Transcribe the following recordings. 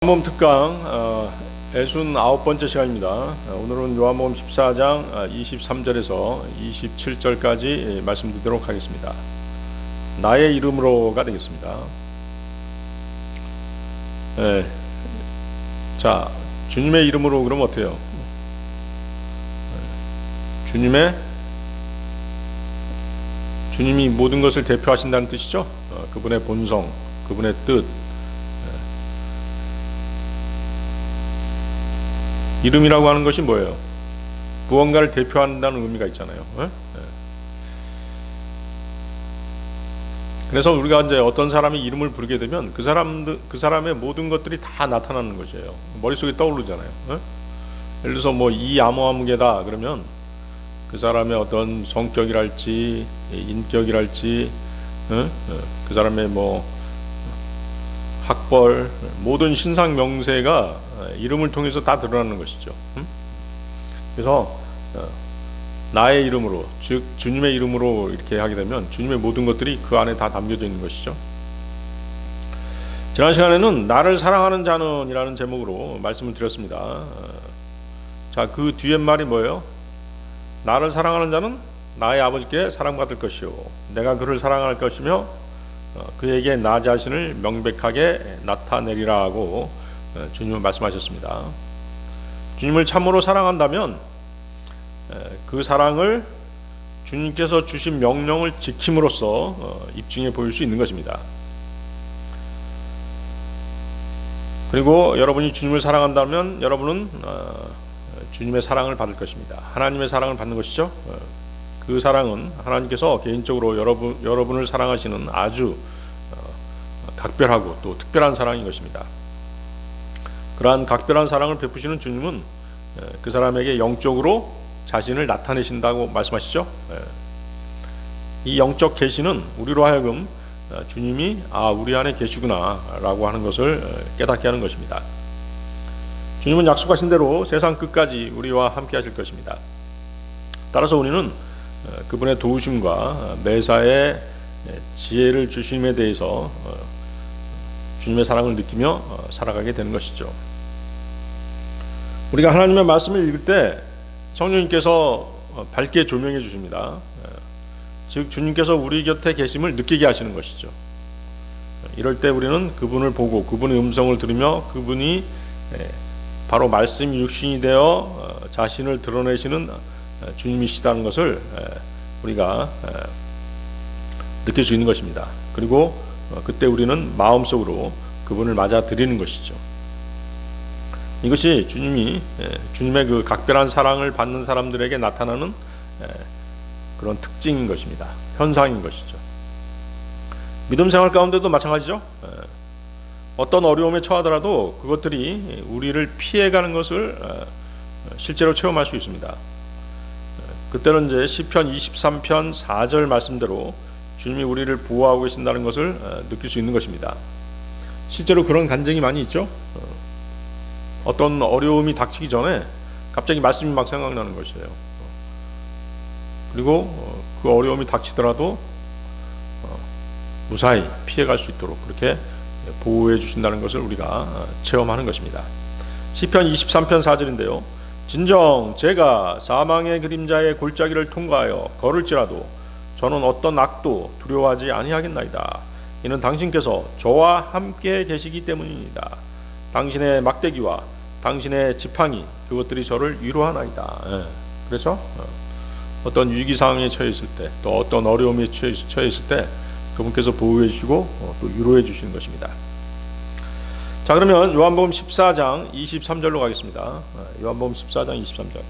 요한복음 특강 69번째 시간입니다. 오늘은 요한복음 14장 23절에서 27절까지 말씀드리도록 하겠습니다. 나의 이름으로가 되겠습니다. 자, 주님의 이름으로 그러면 어때요? 주님이 모든 것을 대표하신다는 뜻이죠. 그분의 본성, 그분의 뜻. 이름이라고 하는 것이 뭐예요? 무언가를 대표한다는 의미가 있잖아요. 그래서 우리가 이제 어떤 사람이 이름을 부르게 되면 그 사람의 모든 것들이 다 나타나는 것이에요. 머릿속에 떠오르잖아요. 예를 들어서 뭐 이아무아무개다 그러면 그 사람의 어떤 성격이랄지 인격이랄지 그 사람의 뭐 학벌, 모든 신상 명세가 이름을 통해서 다 드러나는 것이죠. 그래서 나의 이름으로, 즉 주님의 이름으로 이렇게 하게 되면 주님의 모든 것들이 그 안에 다 담겨져 있는 것이죠. 지난 시간에는 나를 사랑하는 자는 이라는 제목으로 말씀을 드렸습니다. 자, 그 뒤에 말이 뭐예요? 나를 사랑하는 자는 나의 아버지께 사랑받을 것이요 내가 그를 사랑할 것이며 그에게 나 자신을 명백하게 나타내리라 하고 주님은 말씀하셨습니다. 주님을 참으로 사랑한다면 그 사랑을 주님께서 주신 명령을 지킴으로써 입증해 보일 수 있는 것입니다. 그리고 여러분이 주님을 사랑한다면 여러분은 주님의 사랑을 받을 것입니다. 하나님의 사랑을 받는 것이죠. 그 사랑은 하나님께서 개인적으로 여러분을 사랑하시는 아주 각별하고 또 특별한 사랑인 것입니다. 그러한 각별한 사랑을 베푸시는 주님은 그 사람에게 영적으로 자신을 나타내신다고 말씀하시죠. 이 영적 계시는 우리로 하여금 주님이 우리 안에 계시구나 라고 하는 것을 깨닫게 하는 것입니다. 주님은 약속하신 대로 세상 끝까지 우리와 함께 하실 것입니다. 따라서 우리는 그분의 도우심과 매사의 지혜를 주심에 대해서 주님의 사랑을 느끼며 살아가게 되는 것이죠. 우리가 하나님의 말씀을 읽을 때 성령님께서 밝게 조명해 주십니다. 즉 주님께서 우리 곁에 계심을 느끼게 하시는 것이죠. 이럴 때 우리는 그분을 보고 그분의 음성을 들으며 그분이 바로 말씀이 육신이 되어 자신을 드러내시는 주님이시다는 것을 우리가 느낄 수 있는 것입니다. 그리고 그때 우리는 마음속으로 그분을 맞아들이는 것이죠. 이것이 주님의 그 각별한 사랑을 받는 사람들에게 나타나는 그런 특징인 것입니다. 현상인 것이죠. 믿음 생활 가운데도 마찬가지죠. 어떤 어려움에 처하더라도 그것들이 우리를 피해가는 것을 실제로 체험할 수 있습니다. 그때는 이제 시편 23편 4절 말씀대로 주님이 우리를 보호하고 계신다는 것을 느낄 수 있는 것입니다. 실제로 그런 간증이 많이 있죠. 어떤 어려움이 닥치기 전에 갑자기 말씀이 막 생각나는 것이에요. 그리고 그 어려움이 닥치더라도 무사히 피해갈 수 있도록 그렇게 보호해 주신다는 것을 우리가 체험하는 것입니다. 시편 23편 4절인데요. 진정 제가 사망의 그림자의 골짜기를 통과하여 걸을지라도 저는 어떤 악도 두려워하지 아니하겠나이다. 이는 당신께서 저와 함께 계시기 때문입니다. 당신의 막대기와 당신의 지팡이 그것들이 저를 위로하나이다. 그래서 어떤 위기 상황에 처해 있을 때 또 어떤 어려움에 처해 있을 때 그분께서 보호해 주시고 또 위로해 주시는 것입니다. 자, 그러면 요한복음 14장 23절로 가겠습니다. 요한복음 14장 23절.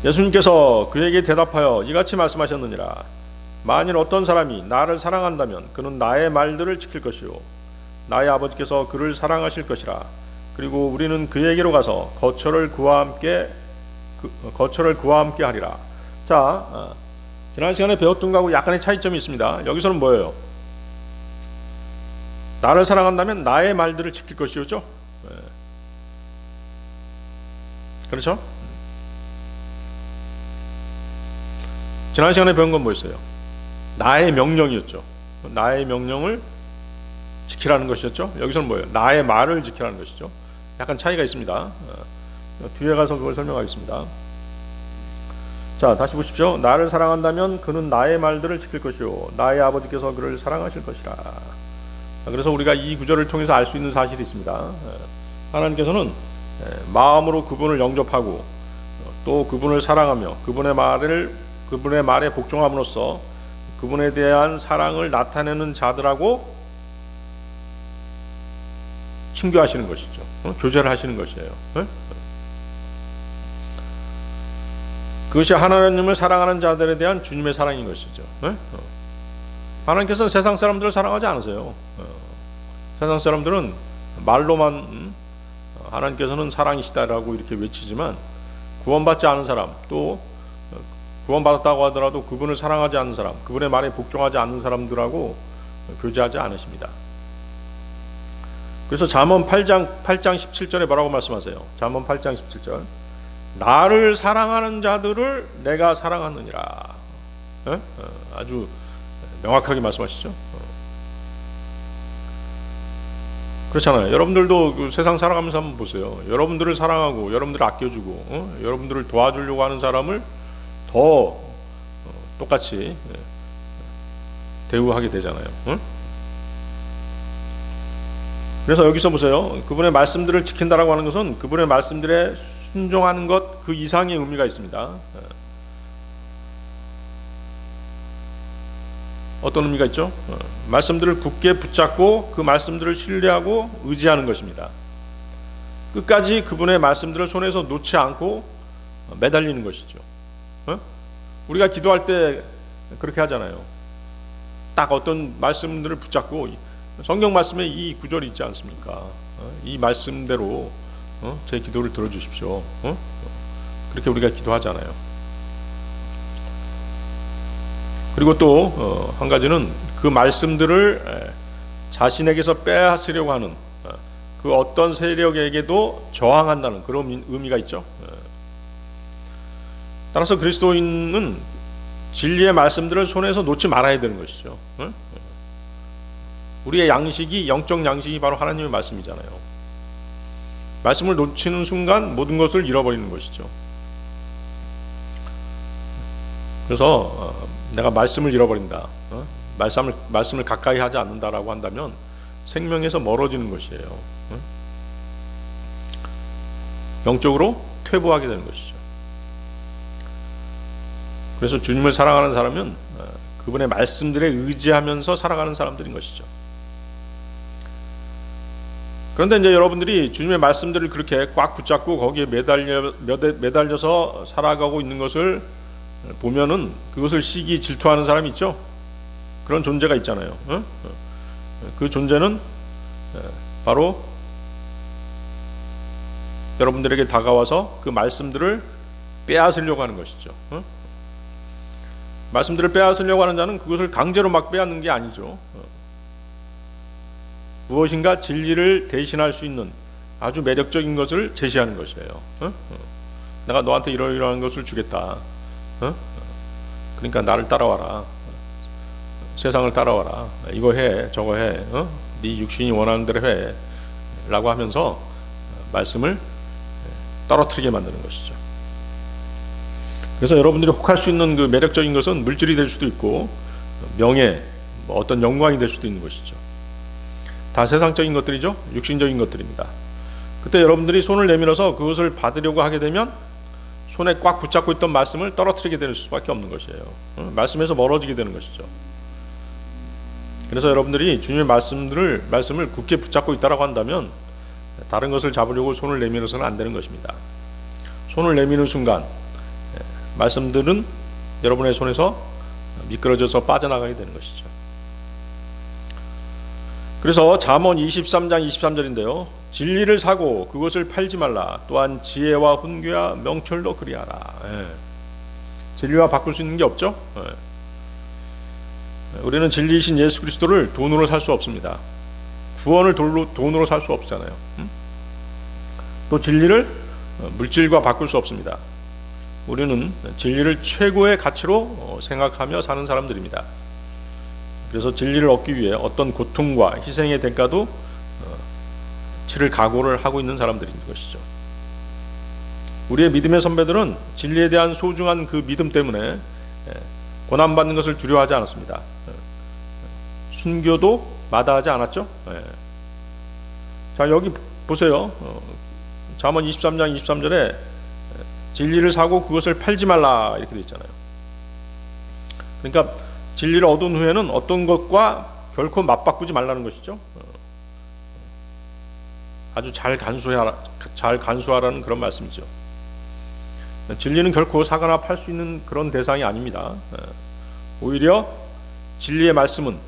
예수님께서 그에게 대답하여 이같이 말씀하셨느니라. 만일 어떤 사람이 나를 사랑한다면 그는 나의 말들을 지킬 것이요 나의 아버지께서 그를 사랑하실 것이라. 그리고 우리는 그에게로 가서 거처를 그와 함께 하리라. 자, 지난 시간에 배웠던 거하고 약간의 차이점이 있습니다. 여기서는 뭐예요? 나를 사랑한다면 나의 말들을 지킬 것이었죠. 그렇죠? 지난 시간에 배운 건 뭐였어요? 나의 명령이었죠. 나의 명령을 지키라는 것이었죠. 여기서는 뭐예요? 나의 말을 지키라는 것이죠. 약간 차이가 있습니다. 뒤에 가서 그걸 설명하겠습니다. 자, 다시 보십시오. 나를 사랑한다면 그는 나의 말들을 지킬 것이요 나의 아버지께서 그를 사랑하실 것이라. 그래서 우리가 이 구절을 통해서 알 수 있는 사실이 있습니다. 하나님께서는 마음으로 그분을 영접하고 또 그분을 사랑하며 그분의 말에 복종함으로써 그분에 대한 사랑을 나타내는 자들하고 친교하시는 것이죠. 교제를 하시는 것이에요. 그것이 하나님을 사랑하는 자들에 대한 주님의 사랑인 것이죠. 하나님께서는 세상 사람들을 사랑하지 않으세요. 세상 사람들은 말로만 하나님께서는 사랑이시다라고 이렇게 외치지만 구원받지 않은 사람, 또 구원받았다고 하더라도 그분을 사랑하지 않는 사람, 그분의 말에 복종하지 않는 사람들하고 교제하지 않으십니다. 그래서 잠언 8장 17절에 뭐라고 말씀하세요? 잠언 8장 17절, 나를 사랑하는 자들을 내가 사랑하느니라. 아주 명확하게 말씀하시죠. 그렇잖아요. 여러분들도 그 세상 살아가면서 한번 보세요. 여러분들을 사랑하고 여러분들을 아껴주고 여러분들을 도와주려고 하는 사람을 더 똑같이 대우하게 되잖아요. 그래서 여기서 보세요. 그분의 말씀들을 지킨다라고 하는 것은 그분의 말씀들에 순종하는 것 그 이상의 의미가 있습니다. 어떤 의미가 있죠? 말씀들을 굳게 붙잡고 그 말씀들을 신뢰하고 의지하는 것입니다. 끝까지 그분의 말씀들을 손에서 놓지 않고 매달리는 것이죠. 우리가 기도할 때 그렇게 하잖아요. 딱 어떤 말씀들을 붙잡고, 성경 말씀에 이 구절이 있지 않습니까? 이 말씀대로 제 기도를 들어주십시오. 그렇게 우리가 기도하잖아요. 그리고 또 한 가지는 그 말씀들을 자신에게서 빼앗으려고 하는 그 어떤 세력에게도 저항한다는 그런 의미가 있죠. 따라서 그리스도인은 진리의 말씀들을 손에서 놓지 말아야 되는 것이죠. 우리의 양식이, 영적 양식이 바로 하나님의 말씀이잖아요. 말씀을 놓치는 순간 모든 것을 잃어버리는 것이죠. 그래서 내가 말씀을 잃어버린다, 말씀을 가까이 하지 않는다라고 한다면 생명에서 멀어지는 것이에요. 영적으로 퇴보하게 되는 것이죠. 그래서 주님을 사랑하는 사람은 그분의 말씀들에 의지하면서 살아가는 사람들인 것이죠. 그런데 이제 여러분들이 주님의 말씀들을 그렇게 꽉 붙잡고 거기에 매달려서 살아가고 있는 것을 보면은 그것을 시기 질투하는 사람이 있죠. 그런 존재가 있잖아요. 그 존재는 바로 여러분들에게 다가와서 그 말씀들을 빼앗으려고 하는 것이죠. 말씀들을 빼앗으려고 하는 자는 그것을 강제로 막 빼앗는 게 아니죠. 무엇인가 진리를 대신할 수 있는 아주 매력적인 것을 제시하는 것이에요. 내가 너한테 이러이러한 것을 주겠다. 그러니까 나를 따라와라. 세상을 따라와라. 이거 해, 저거 해. 네 육신이 원하는 대로 해. 라고 하면서 말씀을 떨어뜨리게 만드는 것이죠. 그래서 여러분들이 혹할 수 있는 그 매력적인 것은 물질이 될 수도 있고 명예, 어떤 영광이 될 수도 있는 것이죠. 다 세상적인 것들이죠. 육신적인 것들입니다. 그때 여러분들이 손을 내밀어서 그것을 받으려고 하게 되면 손에 꽉 붙잡고 있던 말씀을 떨어뜨리게 될 수밖에 없는 것이에요. 말씀에서 멀어지게 되는 것이죠. 그래서 여러분들이 주님의 말씀을 굳게 붙잡고 있다라고 한다면 다른 것을 잡으려고 손을 내밀어서는 안 되는 것입니다. 손을 내미는 순간 말씀들은 여러분의 손에서 미끄러져서 빠져나가게 되는 것이죠. 그래서 잠언 23장 23절인데요. 진리를 사고 그것을 팔지 말라. 또한 지혜와 훈계와 명철도 그리하라. 진리와 바꿀 수 있는 게 없죠. 우리는 진리이신 예수 그리스도를 돈으로 살 수 없습니다. 구원을 돈으로 살 수 없잖아요. 또 진리를 물질과 바꿀 수 없습니다. 우리는 진리를 최고의 가치로 생각하며 사는 사람들입니다. 그래서 진리를 얻기 위해 어떤 고통과 희생의 대가도 치를 각오를 하고 있는 사람들인 것이죠. 우리의 믿음의 선배들은 진리에 대한 소중한 그 믿음 때문에 고난받는 것을 두려워하지 않았습니다. 순교도 마다하지 않았죠. 자, 여기 보세요. 잠언 23장 23절에 진리를 사고 그것을 팔지 말라 이렇게 되어 있잖아요. 그러니까 진리를 얻은 후에는 어떤 것과 결코 맞바꾸지 말라는 것이죠. 아주 잘 간수하라는 그런 말씀이죠. 진리는 결코 사거나 팔 수 있는 그런 대상이 아닙니다. 오히려 진리의 말씀은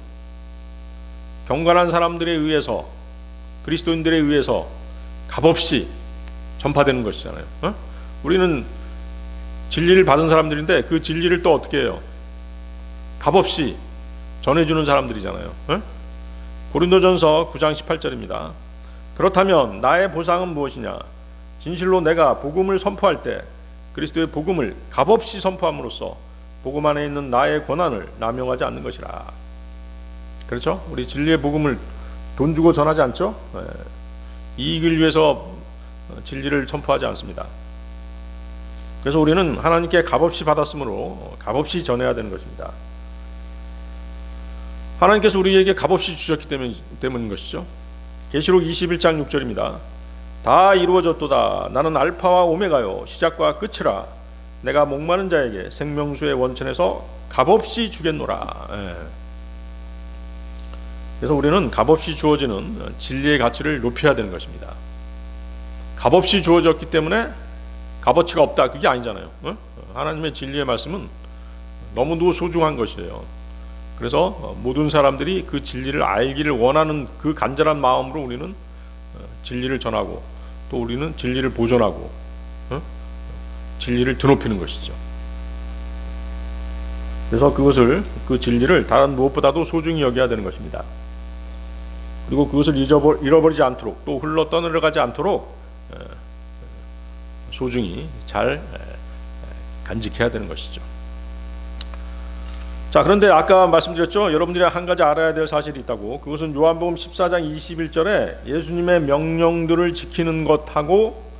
경건한 사람들에 의해서, 그리스도인들에 의해서 값없이 전파되는 것이잖아요. 우리는 진리를 받은 사람들인데 그 진리를 또 어떻게 해요? 값없이 전해주는 사람들이잖아요. 고린도전서 9장 18절입니다. 그렇다면 나의 보상은 무엇이냐? 진실로 내가 복음을 선포할 때 그리스도의 복음을 값없이 선포함으로써 복음 안에 있는 나의 권한을 남용하지 않는 것이라. 그렇죠? 우리 진리의 복음을 돈 주고 전하지 않죠? 이익을 위해서 진리를 선포하지 않습니다. 그래서 우리는 하나님께 값없이 받았으므로 값없이 전해야 되는 것입니다. 하나님께서 우리에게 값없이 주셨기 때문인 것이죠. 계시록 21장 6절입니다. 다 이루어졌도다. 나는 알파와 오메가요 시작과 끝이라. 내가 목마른 자에게 생명수의 원천에서 값없이 주겠노라. 그래서 우리는 값없이 주어지는 진리의 가치를 높여야 되는 것입니다. 값없이 주어졌기 때문에 값어치가 없다, 그게 아니잖아요. 하나님의 진리의 말씀은 너무도 소중한 것이에요. 그래서 모든 사람들이 그 진리를 알기를 원하는 그 간절한 마음으로 우리는 진리를 전하고, 또 우리는 진리를 보존하고 진리를 드높이는 것이죠. 그래서 그 진리를 다른 무엇보다도 소중히 여겨야 되는 것입니다. 그리고 그것을 잃어버리지 않도록, 또 흘러 떠내려가지 않도록 소중히 잘 간직해야 되는 것이죠. 자, 그런데 아까 말씀드렸죠. 여러분들이 한 가지 알아야 될 사실이 있다고. 그것은 요한복음 14장 21절에 예수님의 명령들을 지키는 것하고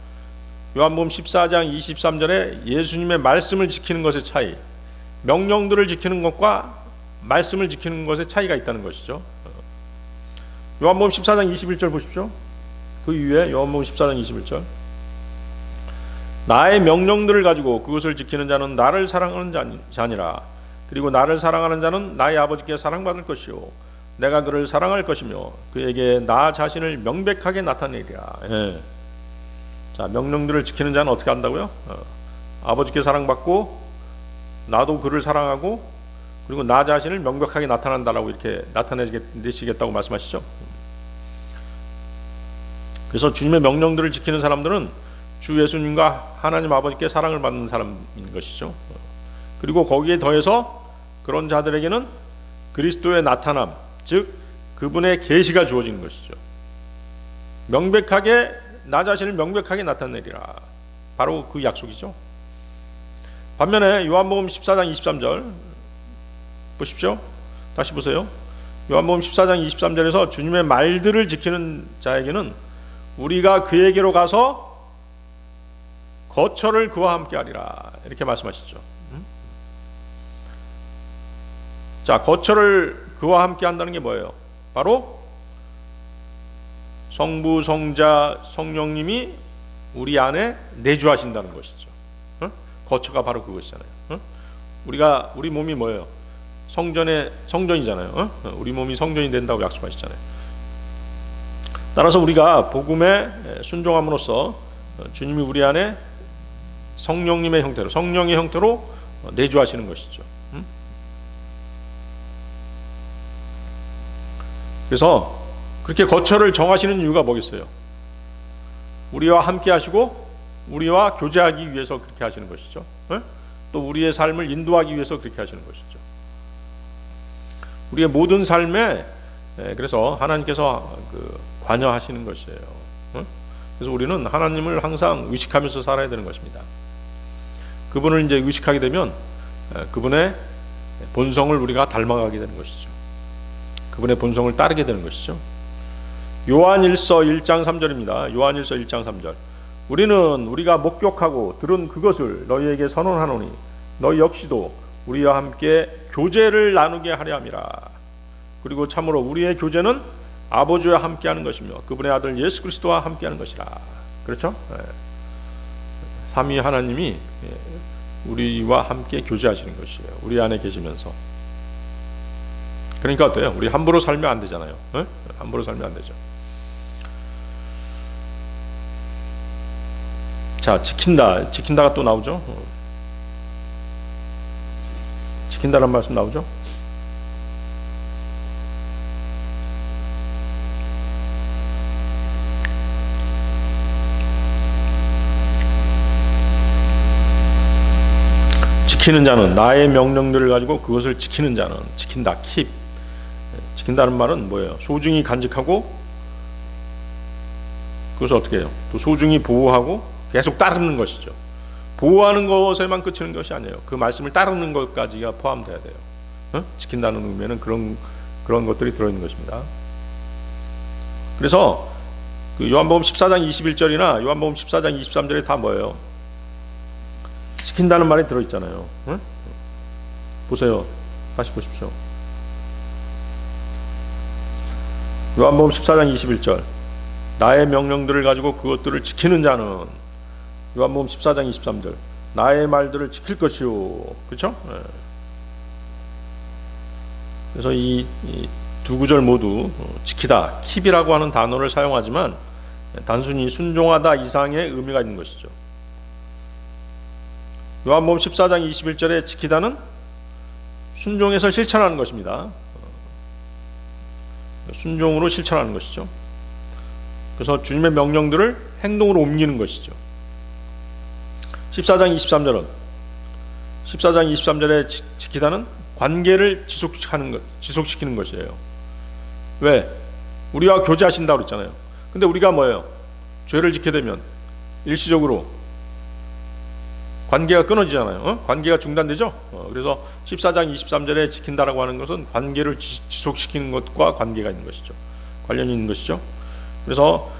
요한복음 14장 23절에 예수님의 말씀을 지키는 것의 차이, 명령들을 지키는 것과 말씀을 지키는 것의 차이가 있다는 것이죠. 요한복음 14장 21절 보십시오. 그 위에 요한복음 14장 21절. 나의 명령들을 가지고 그것을 지키는 자는 나를 사랑하는 자니라. 그리고 나를 사랑하는 자는 나의 아버지께 사랑받을 것이요 내가 그를 사랑할 것이며 그에게 나 자신을 명백하게 나타내리라. 자, 명령들을 지키는 자는 어떻게 한다고요? 아버지께 사랑받고 나도 그를 사랑하고 그리고 나 자신을 명백하게 나타난다라고 이렇게 나타내시겠다고 말씀하시죠. 그래서 주님의 명령들을 지키는 사람들은 주 예수님과 하나님 아버지께 사랑을 받는 사람인 것이죠. 그리고 거기에 더해서 그런 자들에게는 그리스도의 나타남, 즉 그분의 계시가 주어진 것이죠. 명백하게 나 자신을 명백하게 나타내리라. 바로 그 약속이죠. 반면에 요한복음 14장 23절 보십시오. 다시 보세요. 요한복음 14장 23절에서 주님의 말들을 지키는 자에게는 우리가 그에게로 가서 거처를 그와 함께 하리라. 이렇게 말씀하시죠. 자, 거처를 그와 함께 한다는 게 뭐예요? 바로 성부, 성자, 성령님이 우리 안에 내주하신다는 것이죠. 거처가 바로 그것이잖아요. 우리 몸이 뭐예요? 성전이잖아요. 우리 몸이 성전이 된다고 약속하시잖아요. 따라서 우리가 복음에 순종함으로써 주님이 우리 안에 성령님의 형태로, 성령의 형태로 내주하시는 것이죠. 그래서 그렇게 거처를 정하시는 이유가 뭐겠어요? 우리와 함께 하시고 우리와 교제하기 위해서 그렇게 하시는 것이죠. 또 우리의 삶을 인도하기 위해서 그렇게 하시는 것이죠. 우리의 모든 삶에 그래서 하나님께서 관여하시는 것이에요. 그래서 우리는 하나님을 항상 의식하면서 살아야 되는 것입니다. 그분을 이제 의식하게 되면 그분의 본성을 우리가 닮아가게 되는 것이죠. 그분의 본성을 따르게 되는 것이죠. 요한일서 1장 3절입니다. 요한일서 1장 3절. 우리는 우리가 목격하고 들은 그것을 너희에게 선언하노니 너희 역시도 우리와 함께 교제를 나누게 하려 함이라. 그리고 참으로 우리의 교제는 아버지와 함께하는 것이며 그분의 아들 예수 그리스도와 함께하는 것이라. 그렇죠? 삼위 하나님이 우리와 함께 교제하시는 것이에요. 우리 안에 계시면서. 그러니까 어때요? 우리 함부로 살면 안 되잖아요. 함부로 살면 안 되죠. 자, 지킨다가 또 나오죠. 지킨다는 말씀 나오죠. 지키는 자는 나의 명령들을 가지고 그것을 지키는 자는 지킨다. keep. 지킨다는 말은 뭐예요? 소중히 간직하고 그것을 어떻게 해요? 또 소중히 보호하고 계속 따르는 것이죠. 보호하는 것에만 그치는 것이 아니에요. 그 말씀을 따르는 것까지가 포함돼야 돼요. 지킨다는 의미에는 그런 것들이 들어있는 것입니다. 그래서 그 요한복음 14장 21절이나 요한복음 14장 23절에 다 뭐예요? 지킨다는 말이 들어있잖아요. 보세요. 다시 보십시오. 요한복음 14장 21절. 나의 명령들을 가지고 그것들을 지키는 자는 요한복음 14장 23절. 나의 말들을 지킬 것이요. 그렇죠? 그래서 이 두 구절 모두 지키다, keep이라고 하는 단어를 사용하지만 단순히 순종하다 이상의 의미가 있는 것이죠. 요한복음 14장 21절에 지키다는 순종해서 실천하는 것입니다. 순종으로 실천하는 것이죠. 그래서 주님의 명령들을 행동으로 옮기는 것이죠. 14장 23절에 지키다는 관계를 지속시키는 것이에요. 왜? 우리와 교제하신다고 그랬잖아요. 근데 우리가 뭐예요? 죄를 지게 되면 일시적으로 관계가 끊어지잖아요. 관계가 중단되죠. 그래서 14장 23절에 지킨다라고 하는 것은 관계를 지속시키는 것과 관계가 있는 것이죠. 관련이 있는 것이죠. 그래서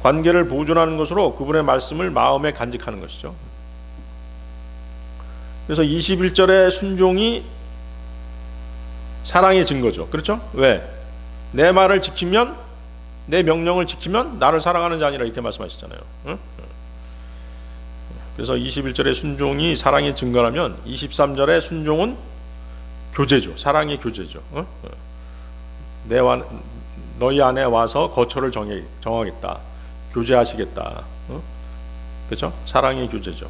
관계를 보존하는 것으로 그분의 말씀을 마음에 간직하는 것이죠. 그래서 21절의 순종이 사랑의 증거죠. 그렇죠? 왜? 내 말을 지키면, 내 명령을 지키면 나를 사랑하는 자니라 이렇게 말씀하시잖아요. 그래서 21절의 순종이 사랑의 증거라면 23절의 순종은 교제죠. 사랑의 교제죠. 너희 안에 와서 거처를 정하겠다. 교제하시겠다. 그렇죠? 사랑의 교제죠.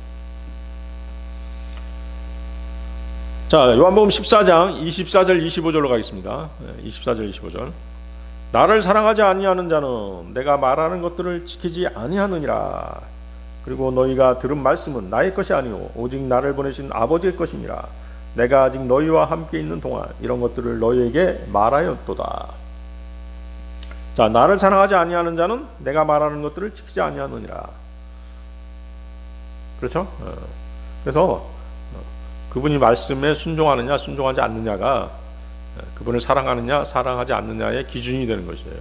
자, 요한복음 14장 24절 25절로 가겠습니다. 24절 25절. 나를 사랑하지 아니하는 자는 내가 말하는 것들을 지키지 아니하느니라. 그리고 너희가 들은 말씀은 나의 것이 아니오 오직 나를 보내신 아버지의 것이니라. 내가 아직 너희와 함께 있는 동안 이런 것들을 너희에게 말하였도다. 자, 나를 사랑하지 아니하는 자는 내가 말하는 것들을 지키지 아니하느니라. 그렇죠? 그래서 그분이 말씀에 순종하느냐 순종하지 않느냐가 그분을 사랑하느냐 사랑하지 않느냐의 기준이 되는 것이에요.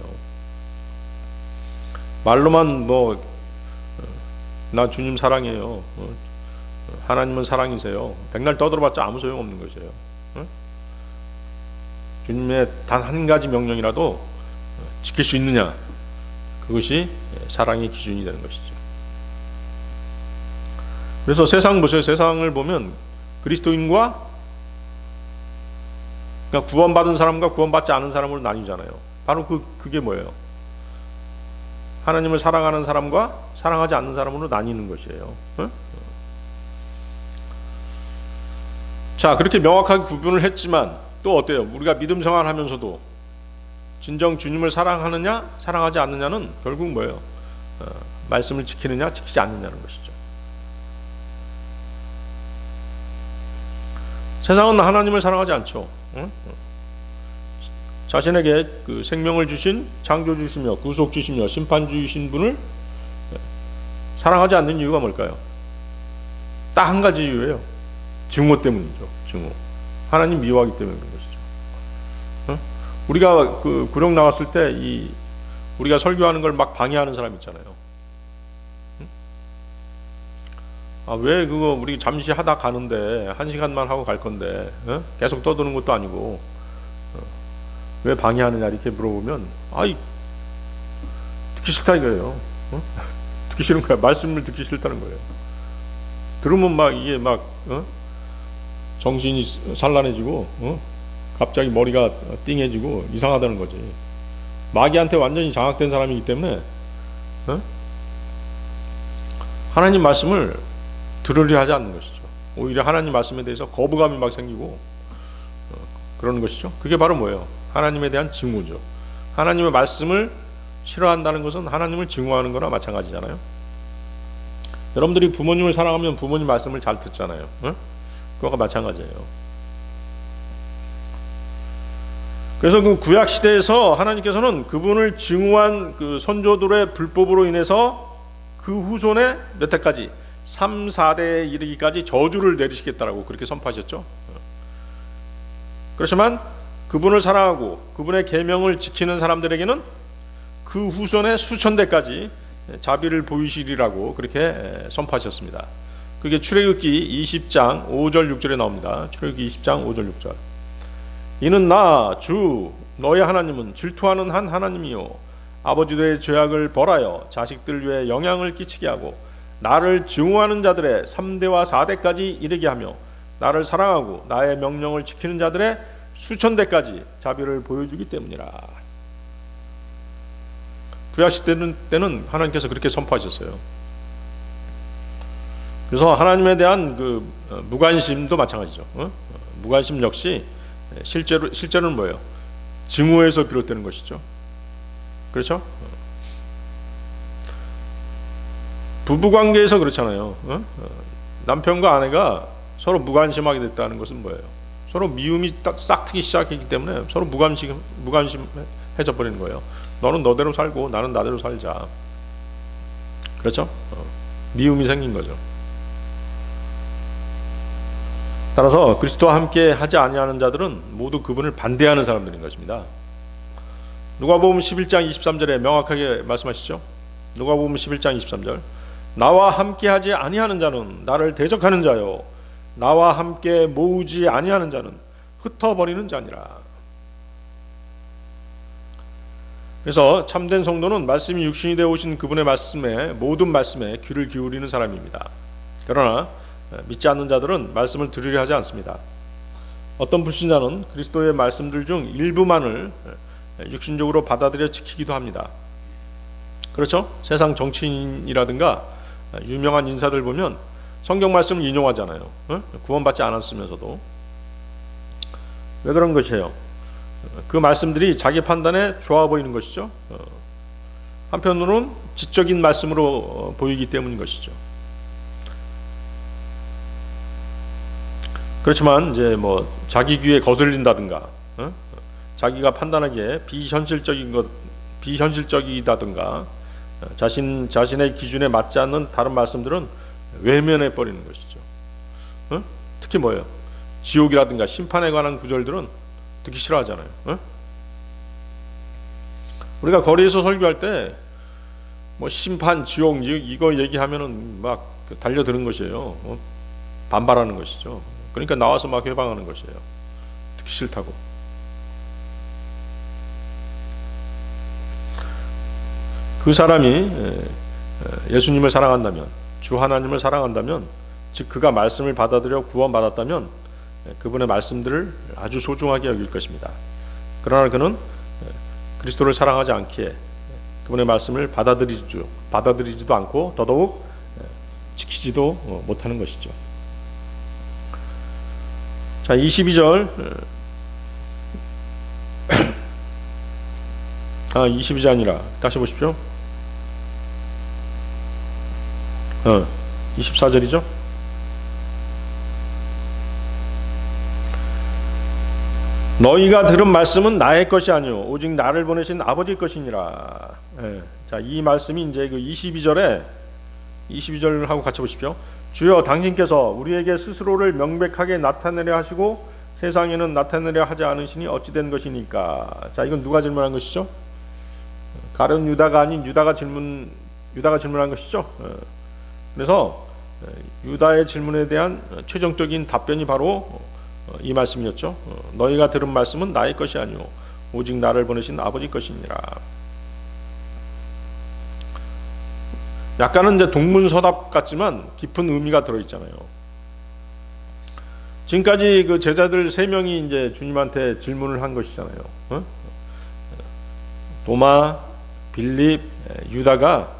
말로만 나 주님 사랑해요. 하나님은 사랑이세요. 백날 떠들어봤자 아무 소용없는 것이에요. 주님의 단 한 가지 명령이라도 지킬 수 있느냐, 그것이 사랑의 기준이 되는 것이죠. 그래서 세상 보세요. 세상을 보면 그리스도인과 그러니까 구원받은 사람과 구원받지 않은 사람으로 나뉘잖아요. 바로 그게 뭐예요? 하나님을 사랑하는 사람과 사랑하지 않는 사람으로 나뉘는 것이에요. 자, 그렇게 명확하게 구분을 했지만 또 어때요? 우리가 믿음 생활하면서도 진정 주님을 사랑하느냐 사랑하지 않느냐는 결국 뭐예요? 말씀을 지키느냐 지키지 않느냐는 것이죠. 세상은 하나님을 사랑하지 않죠. 자신에게 그 생명을 주신 창조주시며 구속주시며 심판주이신 분을 사랑하지 않는 이유가 뭘까요? 딱 한 가지 이유예요. 증오 때문이죠. 증오. 하나님 미워하기 때문에 그런 것이죠. 우리가 그 구령 나왔을 때 우리가 설교하는 걸 막 방해하는 사람 있잖아요. 아, 왜 그거 우리 잠시 하다 가는데 1시간만 하고 갈 건데 계속 떠드는 것도 아니고 왜 방해하느냐 이렇게 물어보면 아이 듣기 싫다 이거예요. 듣기 싫은 거야. 말씀을 듣기 싫다는 거예요. 들으면 막 이게 막 정신이 산란해지고 갑자기 머리가 띵해지고 이상하다는 거지. 마귀한테 완전히 장악된 사람이기 때문에 하나님 말씀을 들으려 하지 않는 것이죠. 오히려 하나님 말씀에 대해서 거부감이 막 생기고 그러는 것이죠. 그게 바로 뭐예요? 하나님에 대한 증오죠. 하나님의 말씀을 싫어한다는 것은 하나님을 증오하는 거나 마찬가지잖아요. 여러분들이 부모님을 사랑하면 부모님 말씀을 잘 듣잖아요. 그거가 마찬가지예요. 그래서 그 구약 시대에서 하나님께서는 그분을 증오한 그 선조들의 불법으로 인해서 그 후손의 몇 해까지 3, 4대에 이르기까지 저주를 내리시겠다라고 그렇게 선포하셨죠. 그렇지만 그분을 사랑하고 그분의 계명을 지키는 사람들에게는 그 후손의 수천 대까지 자비를 보이시리라고 그렇게 선포하셨습니다. 그게 출애굽기 20장 5절 6절에 나옵니다. 출애굽기 20장 5절 6절. 이는 나 주 너의 하나님은 질투하는 한 하나님이요 아버지들의 죄악을 벌하여 자식들 위에 영향을 끼치게 하고 나를 증오하는 자들의 3대와 4대까지 이르게 하며 나를 사랑하고 나의 명령을 지키는 자들의 수천 대까지 자비를 보여주기 때문이라. 구약시대 때는 하나님께서 그렇게 선포하셨어요. 그래서 하나님에 대한 그 무관심도 마찬가지죠. 무관심 역시 실제로는 뭐예요? 증오에서 비롯되는 것이죠. 그렇죠? 부부관계에서 그렇잖아요. 남편과 아내가 서로 무관심하게 됐다는 것은 뭐예요? 서로 미움이 딱 싹트기 시작했기 때문에 서로 무관심해져 버리는 거예요. 너는 너대로 살고 나는 나대로 살자. 그렇죠? 미움이 생긴 거죠. 따라서 그리스도와 함께 하지 아니하는 자들은 모두 그분을 반대하는 사람들인 것입니다. 누가복음 11장 23절에 명확하게 말씀하시죠. 누가복음 11장 23절. 나와 함께 하지 아니하는 자는 나를 대적하는 자요 나와 함께 모으지 아니하는 자는 흩어버리는 자니라. 그래서 참된 성도는 말씀이 육신이 되어 오신 그분의 말씀에 모든 말씀에 귀를 기울이는 사람입니다. 그러나 믿지 않는 자들은 말씀을 들으려 하지 않습니다. 어떤 불신자는 그리스도의 말씀들 중 일부만을 육신적으로 받아들여 지키기도 합니다. 그렇죠? 세상 정치인이라든가 유명한 인사들 보면 성경 말씀을 인용하잖아요. 구원받지 않았으면서도. 왜 그런 것이에요? 그 말씀들이 자기 판단에 좋아 보이는 것이죠. 한편으로는 지적인 말씀으로 보이기 때문인 것이죠. 그렇지만 이제 뭐 자기 귀에 거슬린다든가, 자기가 판단하기에 비현실적이다든가, 자신의 기준에 맞지 않는 다른 말씀들은 외면해 버리는 것이죠. 특히 뭐예요? 지옥이라든가 심판에 관한 구절들은 듣기 싫어하잖아요. 우리가 거리에서 설교할 때 뭐 심판, 지옥 이거 얘기하면은 막 달려드는 것이에요. 반발하는 것이죠. 그러니까 나와서 막 회방하는 것이에요. 듣기 싫다고. 그 사람이 예수님을 사랑한다면, 주 하나님을 사랑한다면, 즉 그가 말씀을 받아들여 구원받았다면 그분의 말씀들을 아주 소중하게 여길 것입니다. 그러나 그는 그리스도를 사랑하지 않기에 그분의 말씀을 받아들이지도 않고 더더욱 지키지도 못하는 것이죠. 자, 22절 22절 아니라 다시 보십시오. 24절이죠. 너희가 들은 말씀은 나의 것이 아니요 오직 나를 보내신 아버지의 것이니라. 자, 이 말씀이 이제 그 22절하고 같이 보십시오. 주여 당신께서 우리에게 스스로를 명백하게 나타내려 하시고 세상에는 나타내려 하지 않으시니 어찌 된 것이니까. 자, 이건 누가 질문한 것이죠? 가룟 유다가 아닌 유다가 질문한 것이죠. 그래서 유다의 질문에 대한 최종적인 답변이 바로 이 말씀이었죠. 너희가 들은 말씀은 나의 것이 아니오 오직 나를 보내신 아버지 것이니라. 약간은 이제 동문서답 같지만 깊은 의미가 들어있잖아요. 지금까지 그 제자들 3명이 이제 주님한테 질문을 한 것이잖아요. 도마, 빌립, 유다가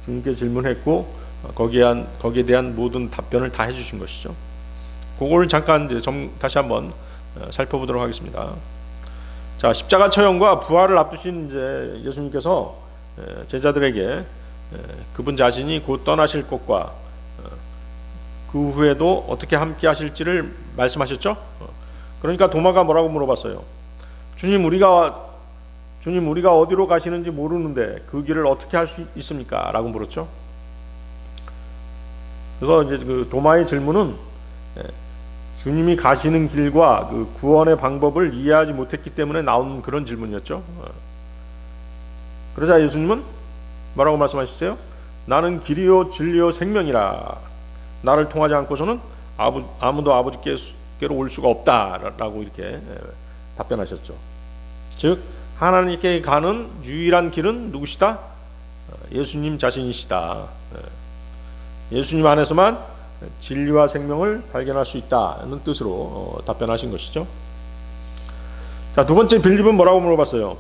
주님께 질문했고 거기에 대한 모든 답변을 다 해주신 것이죠. 그걸 잠깐 이제 다시 한번 살펴보도록 하겠습니다. 자, 십자가 처형과 부활을 앞두신 이제 예수님께서 제자들에게 그분 자신이 곧 떠나실 것과 그 후에도 어떻게 함께 하실지를 말씀하셨죠. 그러니까 도마가 뭐라고 물어봤어요. 주님, 우리가 어디로 가시는지 모르는데 그 길을 어떻게 할 수 있습니까? 라고 물었죠. 그래서 이제 그 도마의 질문은 주님이 가시는 길과 그 구원의 방법을 이해하지 못했기 때문에 나온 그런 질문이었죠. 그러자 예수님은 뭐라고 말씀하셨어요? 나는 길이요 진리요 생명이라. 나를 통하지 않고서는 아무도 아버지께로 올 수가 없다라고 이렇게 답변하셨죠. 즉 하나님께 가는 유일한 길은 누구시다? 예수님 자신이시다. 예수님 안에서만 진리와 생명을 발견할 수 있다는 뜻으로 답변하신 것이죠. 자, 두 번째 빌립은 뭐라고 물어봤어요?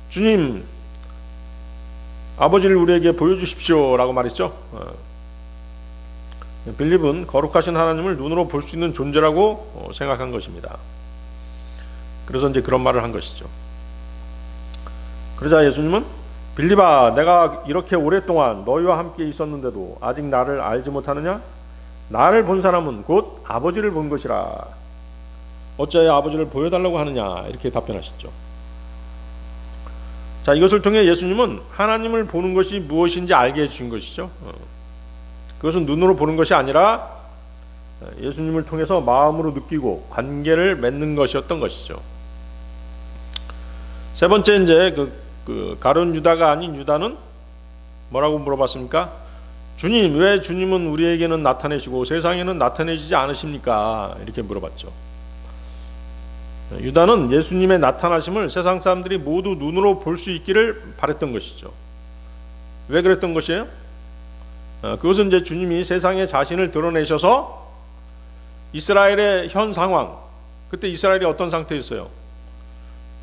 주님, 아버지를 우리에게 보여주십시오 라고 말했죠. 빌립은 거룩하신 하나님을 눈으로 볼 수 있는 존재라고 생각한 것입니다. 그래서 이제 그런 말을 한 것이죠. 그러자 예수님은 빌립아, 내가 이렇게 오랫동안 너희와 함께 있었는데도 아직 나를 알지 못하느냐? 나를 본 사람은 곧 아버지를 본 것이라. 어찌하여 아버지를 보여달라고 하느냐? 이렇게 답변하셨죠. 자, 이것을 통해 예수님은 하나님을 보는 것이 무엇인지 알게 해주신 것이죠. 그것은 눈으로 보는 것이 아니라 예수님을 통해서 마음으로 느끼고 관계를 맺는 것이었던 것이죠. 세 번째, 이제 그 가룟 유다가 아닌 유다는 뭐라고 물어봤습니까? 주님, 왜 주님은 우리에게는 나타내시고 세상에는 나타내시지 않으십니까? 이렇게 물어봤죠. 유다는 예수님의 나타나심을 세상 사람들이 모두 눈으로 볼 수 있기를 바랬던 것이죠. 왜 그랬던 것이에요? 그것은 이제 주님이 세상에 자신을 드러내셔서 이스라엘의 현 상황, 그때 이스라엘이 어떤 상태였어요?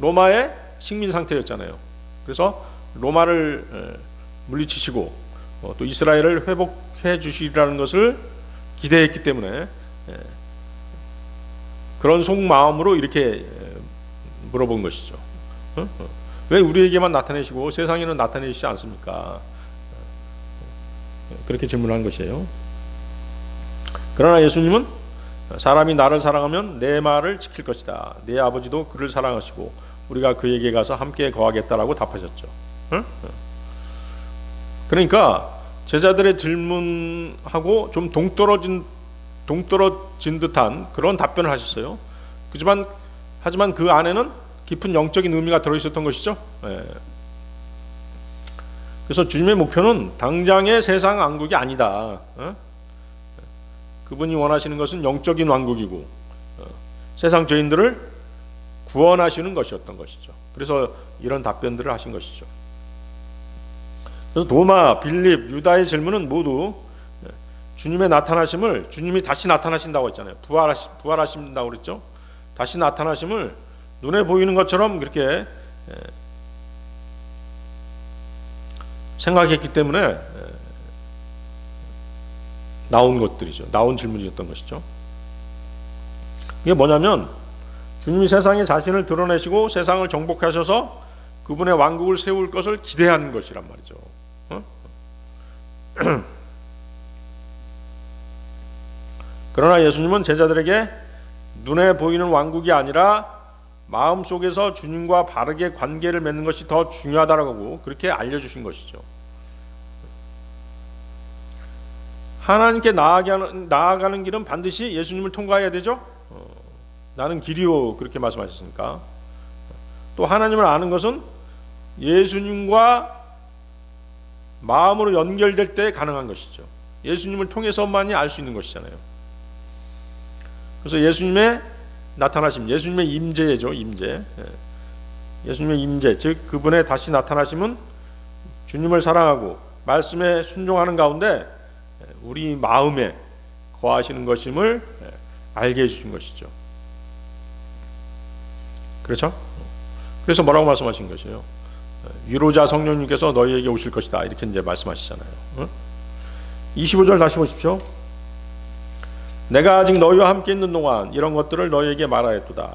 로마의 식민 상태였잖아요. 그래서 로마를 물리치시고 또 이스라엘을 회복해 주시리라는 것을 기대했기 때문에 그런 속마음으로 이렇게 물어본 것이죠. 왜 우리에게만 나타내시고 세상에는 나타내시지 않습니까? 그렇게 질문한 것이에요. 그러나 예수님은 사람이 나를 사랑하면 내 말을 지킬 것이다. 내 아버지도 그를 사랑하시고 우리가 그에게 가서 함께 거하겠다라고 답하셨죠. 그러니까 제자들의 질문하고 좀 동떨어진 듯한 그런 답변을 하셨어요. 하지만 그 안에는 깊은 영적인 의미가 들어있었던 것이죠. 그래서 주님의 목표는 당장의 세상 왕국이 아니다. 그분이 원하시는 것은 영적인 왕국이고 세상 죄인들을 구원하시는 것이었던 것이죠. 그래서 이런 답변들을 하신 것이죠. 그래서 도마, 빌립, 유다의 질문은 모두 주님의 나타나심을, 주님이 다시 나타나신다고 했잖아요. 부활하신다고 그랬죠. 다시 나타나심을 눈에 보이는 것처럼 그렇게 생각했기 때문에 나온 질문이었던 것이죠. 이게 뭐냐면 주님이 세상에 자신을 드러내시고 세상을 정복하셔서 그분의 왕국을 세울 것을 기대하는 것이란 말이죠. 그러나 예수님은 제자들에게 눈에 보이는 왕국이 아니라 마음속에서 주님과 바르게 관계를 맺는 것이 더 중요하다라고 그렇게 알려주신 것이죠. 하나님께 나아가는 길은 반드시 예수님을 통과해야 되죠. 나는 길이요 그렇게 말씀하셨으니까. 또 하나님을 아는 것은 예수님과 마음으로 연결될 때 가능한 것이죠. 예수님을 통해서만이 알 수 있는 것이잖아요. 그래서 예수님의 나타나심, 예수님의 임재죠, 임재. 예수님의 임재, 즉 그분의 다시 나타나심은 주님을 사랑하고 말씀에 순종하는 가운데 우리 마음에 거하시는 것임을 알게 해주신 것이죠. 그렇죠? 그래서 뭐라고 말씀하신 것이에요? 위로자 성령님께서 너희에게 오실 것이다, 이렇게 이제 말씀하시잖아요. 25절 다시 보십시오. 내가 아직 너희와 함께 있는 동안 이런 것들을 너희에게 말하였도다.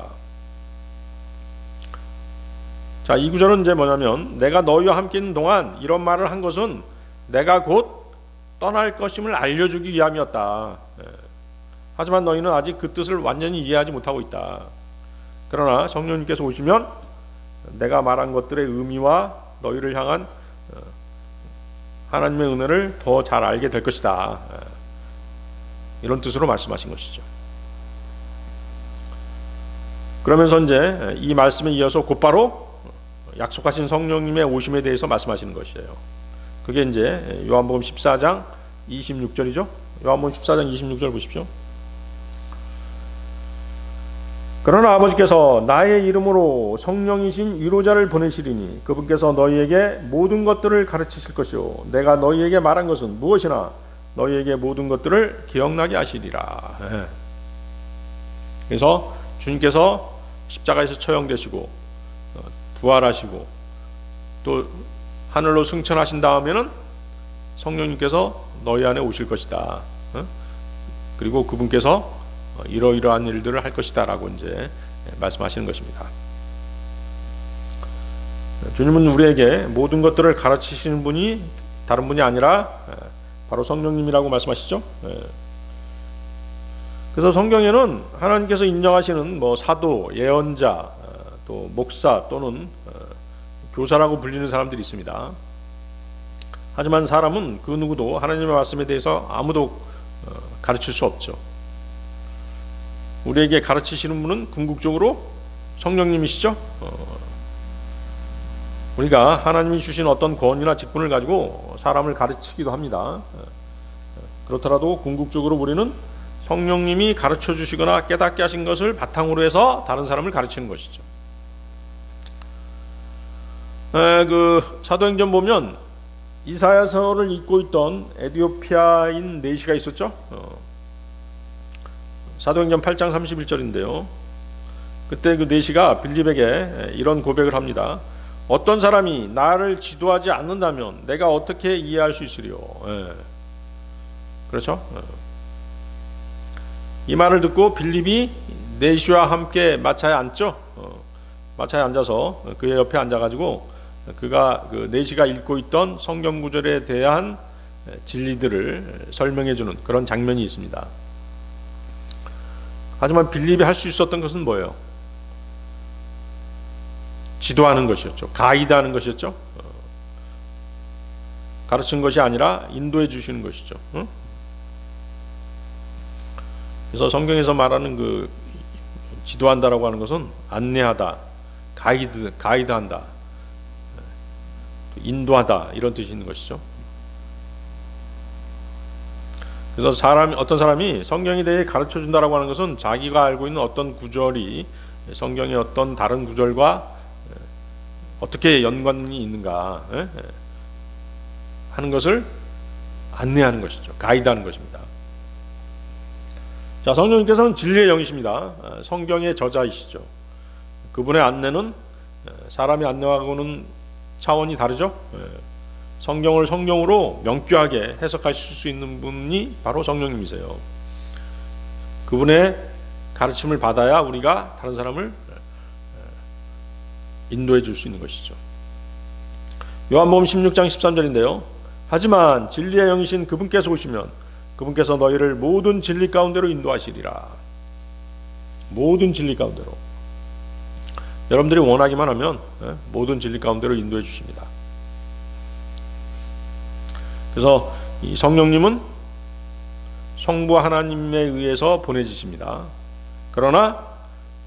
자, 이 구절은 이제 뭐냐면, 내가 너희와 함께 있는 동안 이런 말을 한 것은 내가 곧 떠날 것임을 알려주기 위함이었다. 하지만 너희는 아직 그 뜻을 완전히 이해하지 못하고 있다. 그러나 성령님께서 오시면 내가 말한 것들의 의미와 너희를 향한 하나님의 은혜를 더 잘 알게 될 것이다. 이런 뜻으로 말씀하신 것이죠. 그러면서 이제 이 말씀에 이어서 곧바로 약속하신 성령님의 오심에 대해서 말씀하시는 것이에요. 그게 이제 요한복음 14장 26절이죠. 요한복음 14장 26절 보십시오. 그러나 아버지께서 나의 이름으로 성령이신 위로자를 보내시리니 그분께서 너희에게 모든 것들을 가르치실 것이요 내가 너희에게 말한 것은 무엇이나 너희에게 모든 것들을 기억나게 하시리라. 그래서 주님께서 십자가에서 처형되시고 부활하시고 또 하늘로 승천하신 다음에는 성령님께서 너희 안에 오실 것이다. 그리고 그분께서 이러이러한 일들을 할 것이다 라고 이제 말씀하시는 것입니다. 주님은 우리에게 모든 것들을 가르치시는 분이 다른 분이 아니라 바로 성령님이라고 말씀하시죠. 그래서 성경에는 하나님께서 인정하시는 뭐 사도, 예언자, 또 목사 또는 교사라고 불리는 사람들이 있습니다. 하지만 사람은 그 누구도 하나님의 말씀에 대해서 아무도 가르칠 수 없죠. 우리에게 가르치시는 분은 궁극적으로 성령님이시죠. 우리가 하나님이 주신 어떤 권위나 직분을 가지고 사람을 가르치기도 합니다. 그렇더라도 궁극적으로 우리는 성령님이 가르쳐 주시거나 깨닫게 하신 것을 바탕으로 해서 다른 사람을 가르치는 것이죠. 그 사도행전 보면 이사야서를 읽고 있던 에티오피아인 네시가 있었죠. 사도행전 8장 31절인데요. 그때 그 네시가 빌립에게 이런 고백을 합니다. 어떤 사람이 나를 지도하지 않는다면 내가 어떻게 이해할 수 있으리요? 그렇죠? 이 말을 듣고 빌립이 네시와 함께 마차에 앉죠. 마차에 앉아서 그의 옆에 앉아가지고 그가 그 네시가 읽고 있던 성경 구절에 대한 진리들을 설명해주는 그런 장면이 있습니다. 하지만 빌립이 할 수 있었던 것은 뭐예요? 지도하는 것이었죠. 가이드하는 것이었죠. 가르치는 것이 아니라 인도해 주시는 것이죠. 그래서 성경에서 말하는 그 지도한다라고 하는 것은 안내하다, 가이드한다, 인도하다 이런 뜻이 있는 것이죠. 그래서 어떤 사람이 성경에 대해 가르쳐 준다라고 하는 것은 자기가 알고 있는 어떤 구절이 성경의 어떤 다른 구절과 어떻게 연관이 있는가 하는 것을 안내하는 것이죠. 가이드하는 것입니다. 자, 성령님께서는 진리의 영이십니다. 성경의 저자이시죠. 그분의 안내는 사람의 안내하고는 차원이 다르죠. 성경을 성경으로 명쾌하게 해석하실 수 있는 분이 바로 성령님이세요. 그분의 가르침을 받아야 우리가 다른 사람을 인도해 줄 수 있는 것이죠. 요한복음 16장 13절인데요. 하지만 진리의 영이신 그분께서 오시면 그분께서 너희를 모든 진리 가운데로 인도하시리라. 모든 진리 가운데로. 여러분들이 원하기만 하면 모든 진리 가운데로 인도해 주십니다. 그래서 이 성령님은 성부 하나님에 의해서 보내지십니다. 그러나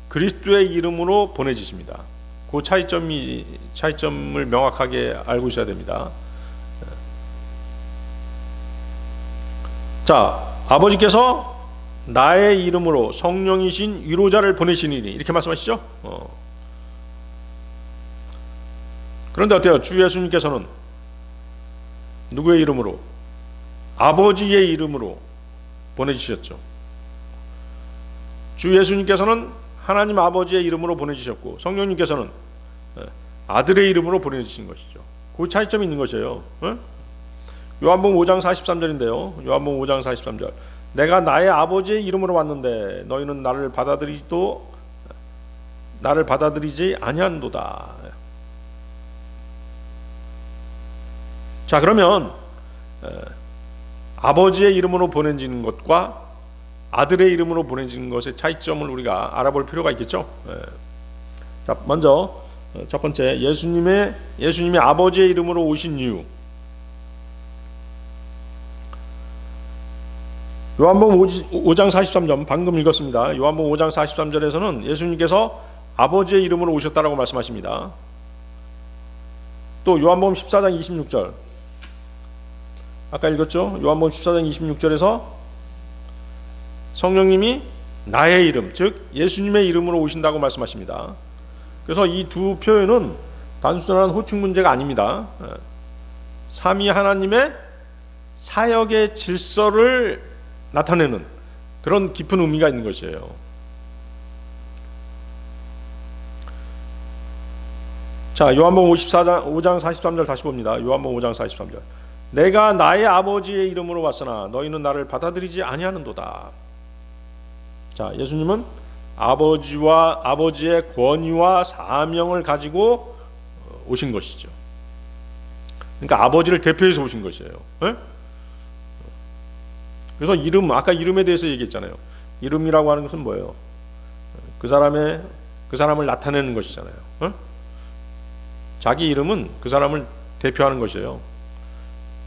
그리스도의 이름으로 보내지십니다. 그 차이점을 명확하게 알고 있어야 됩니다. 자, 아버지께서 나의 이름으로 성령이신 위로자를 보내시니니 이렇게 말씀하시죠. 그런데 어때요? 주 예수님께서는 누구의 이름으로? 아버지의 이름으로 보내주셨죠. 주 예수님께서는 하나님 아버지의 이름으로 보내주셨고, 성령님께서는 아들의 이름으로 보내주신 것이죠. 그 차이점이 있는 것이에요. 요한복음 5장 43절인데요. 요한복음 5장 43절. 내가 나의 아버지의 이름으로 왔는데 너희는 나를 받아들이지 아니한도다. 자, 그러면 아버지의 이름으로 보내지는 것과 아들의 이름으로 보내지는 것의 차이점을 우리가 알아볼 필요가 있겠죠. 자, 먼저 첫 번째, 예수님이 아버지의 이름으로 오신 이유. 요한복음 5장 43절 방금 읽었습니다. 요한복음 5장 43절에서는 예수님께서 아버지의 이름으로 오셨다라고 말씀하십니다. 또 요한복음 14장 26절 아까 읽었죠? 요한복음 14장 26절에서 성령님이 나의 이름, 즉 예수님의 이름으로 오신다고 말씀하십니다. 그래서 이 두 표현은 단순한 호칭 문제가 아닙니다. 삼위 하나님의 사역의 질서를 나타내는 그런 깊은 의미가 있는 것이에요. 자, 요한복음 5장 43절 다시 봅니다. 요한복음 5장 43절. 내가 나의 아버지의 이름으로 왔으나 너희는 나를 받아들이지 아니하는도다. 자, 예수님은 아버지의 권위와 사명을 가지고 오신 것이죠. 그러니까 아버지를 대표해서 오신 것이에요. 네? 그래서 아까 이름에 대해서 얘기했잖아요. 이름이라고 하는 것은 뭐예요? 그 사람을 나타내는 것이잖아요. 어? 자기 이름은 그 사람을 대표하는 것이에요.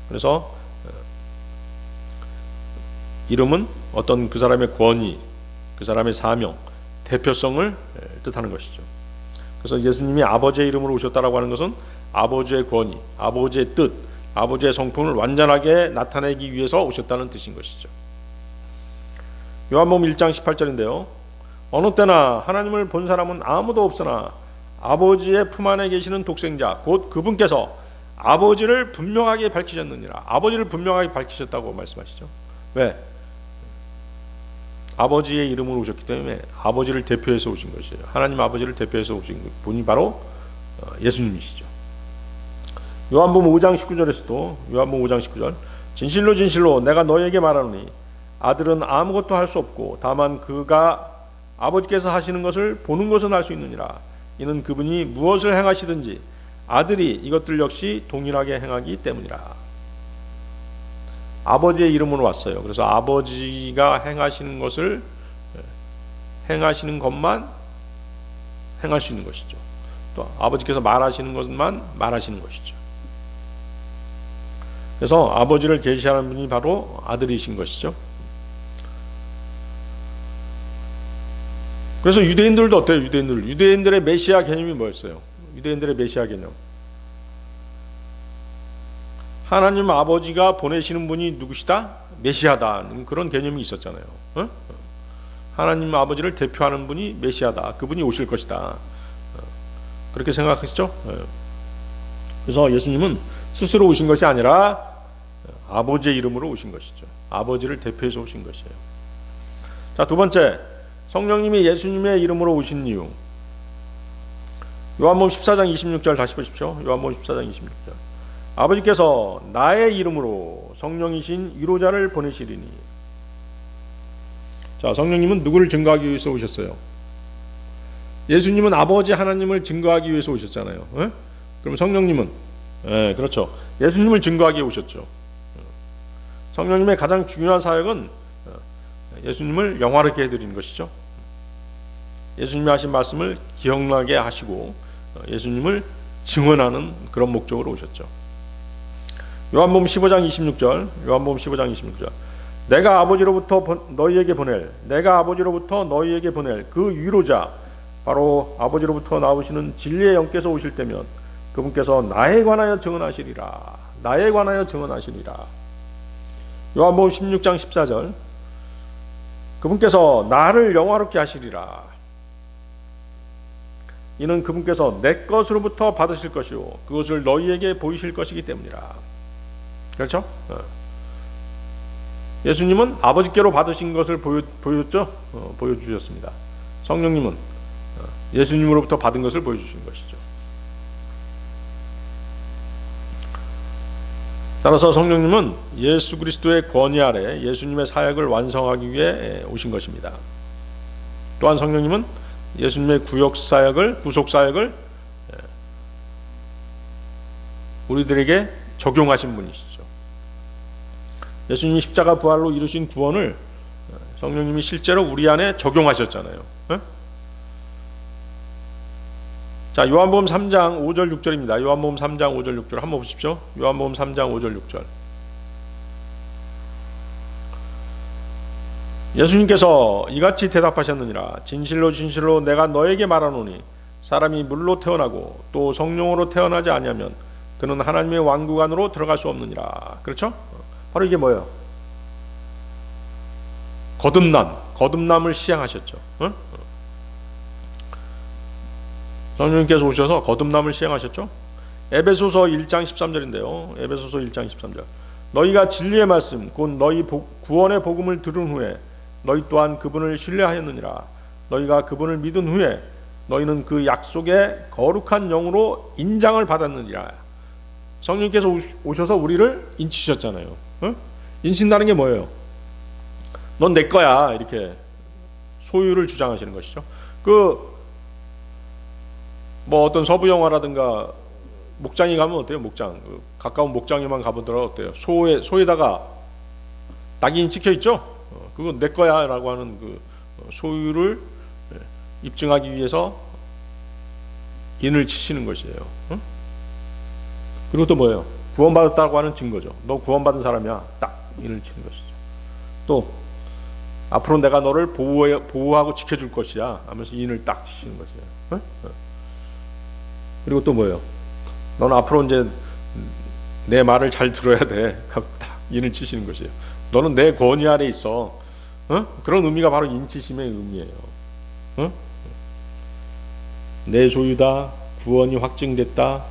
그래서 이름은 어떤 그 사람의 권위, 그 사람의 사명, 대표성을 뜻하는 것이죠. 그래서 예수님이 아버지의 이름으로 오셨다라고 하는 것은 아버지의 권위, 아버지의 뜻, 아버지의 성품을 완전하게 나타내기 위해서 오셨다는 뜻인 것이죠. 요한복음 1장 18절인데요. 어느 때나 하나님을 본 사람은 아무도 없으나 아버지의 품 안에 계시는 독생자 곧 그분께서 아버지를 분명하게 밝히셨느니라. 아버지를 분명하게 밝히셨다고 말씀하시죠. 왜? 아버지의 이름으로 오셨기 때문에 아버지를 대표해서 오신 것이에요. 하나님 아버지를 대표해서 오신 분이 바로 예수님이시죠. 요한복음 5장 19절에서도 요한복음 5장 19절 진실로 진실로 내가 너에게 말하노니 아들은 아무것도 할 수 없고 다만 그가 아버지께서 하시는 것을 보는 것은 알 수 있느니라. 이는 그분이 무엇을 행하시든지 아들이 이것들 역시 동일하게 행하기 때문이라. 아버지의 이름으로 왔어요. 그래서 아버지가 행하시는 것을 행하시는 것만 행할 수 있는 것이죠. 또 아버지께서 말하시는 것만 말하시는 것이죠. 그래서 아버지를 계시하는 분이 바로 아들이신 것이죠. 그래서 유대인들도 어때요? 유대인들의 메시아 개념이 뭐였어요? 유대인들의 메시아 개념. 하나님 아버지가 보내시는 분이 누구시다? 메시아다. 그런 개념이 있었잖아요. 어? 하나님 아버지를 대표하는 분이 메시아다. 그분이 오실 것이다. 그렇게 생각하시죠? 그래서 예수님은 스스로 오신 것이 아니라 아버지의 이름으로 오신 것이죠. 아버지를 대표해서 오신 것이에요. 자, 두 번째, 성령님이 예수님의 이름으로 오신 이유. 요한복음 14장 26절 다시 보십시오. 요한복음 14장 26절. 아버지께서 나의 이름으로 성령이신 위로자를 보내시리니. 자, 성령님은 누구를 증거하기 위해서 오셨어요? 예수님은 아버지 하나님을 증거하기 위해서 오셨잖아요. 에? 그럼 성령님은 그렇죠. 예수님을 증거하기 위해 오셨죠. 성령님의 가장 중요한 사역은 예수님을 영화롭게 해드리는 것이죠. 예수님이 하신 말씀을 기억나게 하시고 예수님을 증언하는 그런 목적으로 오셨죠. 요한복음 15장 26절 내가 아버지로부터 너희에게 보낼 그 위로자 바로 아버지로부터 나오시는 진리의 영께서 오실 때면 그분께서 나에 관하여 증언하시리라. 나에 관하여 증언하시리라. 요한복음 16장 14절 그분께서 나를 영화롭게 하시리라. 이는 그분께서 내 것으로부터 받으실 것이요 그것을 너희에게 보이실 것이기 때문이라. 그렇죠? 예수님은 아버지께로 받으신 것을 보여줬죠? 보여주셨습니다. 성령님은 예수님으로부터 받은 것을 보여주신 것이죠. 따라서 성령님은 예수 그리스도의 권위 아래 예수님의 사역을 완성하기 위해 오신 것입니다. 또한 성령님은 예수님의 구속 사역을 우리들에게 적용하신 분이시죠. 예수님이 십자가 부활로 이루신 구원을 성령님이 실제로 우리 안에 적용하셨잖아요. 자, 요한복음 3장 5절 6절입니다. 요한복음 3장 5절 6절 한번 보십시오. 요한복음 3장 5절 6절. 예수님께서 이같이 대답하셨느니라. 진실로 진실로 내가 너에게 말하노니 사람이 물로 태어나고 또 성령으로 태어나지 아니하면 그는 하나님의 왕국 안으로 들어갈 수 없느니라. 그렇죠? 바로 이게 뭐예요? 거듭남을 시행하셨죠. 성령님께서 오셔서 거듭남을 시행하셨죠. 에베소서 1장 13절인데요. 에베소서 1장 13절. 너희가 진리의 말씀 곧 너희 구원의 복음을 들은 후에 너희 또한 그분을 신뢰하였느니라. 너희가 그분을 믿은 후에 너희는 그 약속의 거룩한 영으로 인장을 받았느니라. 성령님께서 오셔서 우리를 인치셨잖아요. 인친다는 게 뭐예요? 넌 내 거야. 이렇게 소유를 주장하시는 것이죠. 뭐 어떤 서부 영화라든가 목장에 가면 어때요? 목장 가까운 목장에만 가보더라도 어때요? 소에다가 낙인이 찍혀 있죠. 그건 내 거야라고 하는 그 소유를 입증하기 위해서 인을 치시는 것이에요. 그리고 또 뭐예요? 구원받았다고 하는 증거죠. 너 구원받은 사람이야. 딱 인을 치는 것이죠. 또 앞으로 내가 너를 보호하고 지켜줄 것이야 하면서 인을 딱 치시는 것이에요. 그리고 또 뭐예요? 너는 앞으로 이제 내 말을 잘 들어야 돼. 딱 인을 치시는 것이에요. 너는 내 권위 아래 있어. 그런 의미가 바로 인치심의 의미예요. 내 소유다. 구원이 확증됐다.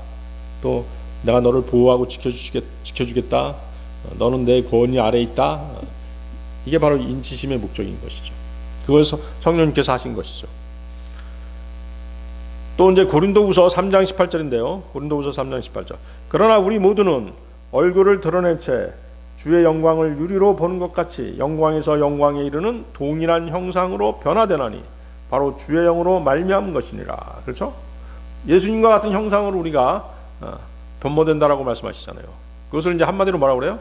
또 내가 너를 보호하고 지켜주겠다. 너는 내 권위 아래 있다. 이게 바로 인치심의 목적인 것이죠. 그걸 성령님께서 하신 것이죠. 또 이제 고린도후서 3장 18절인데요. 고린도후서 3장 18절. 그러나 우리 모두는 얼굴을 드러낸 채 주의 영광을 유리로 보는 것 같이 영광에서 영광에 이르는 동일한 형상으로 변화되나니 바로 주의 영으로 말미암은 것이니라. 그렇죠? 예수님과 같은 형상으로 우리가 변모된다라고 말씀하시잖아요. 그것을 이제 한마디로 뭐라고 그래요?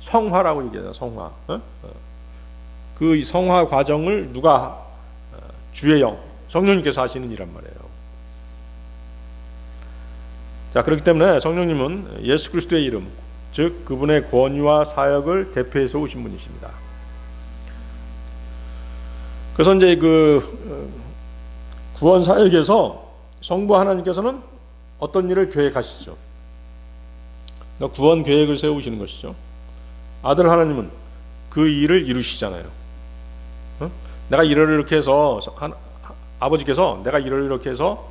성화라고 얘기해요. 성화. 그 성화 과정을 누가 주의 영, 성령님께서 하시는 일란 말이에요. 자, 그렇기 때문에 성령님은 예수 그리스도의 이름, 즉 그분의 권위와 사역을 대표해서 오신 분이십니다. 그래서 이제 그 구원 사역에서 성부 하나님께서는 어떤 일을 계획하시죠? 그러니까 구원 계획을 세우시는 것이죠. 아들 하나님은 그 일을 이루시잖아요. 내가 이렇게 해서 아버지께서 내가 이렇게 해서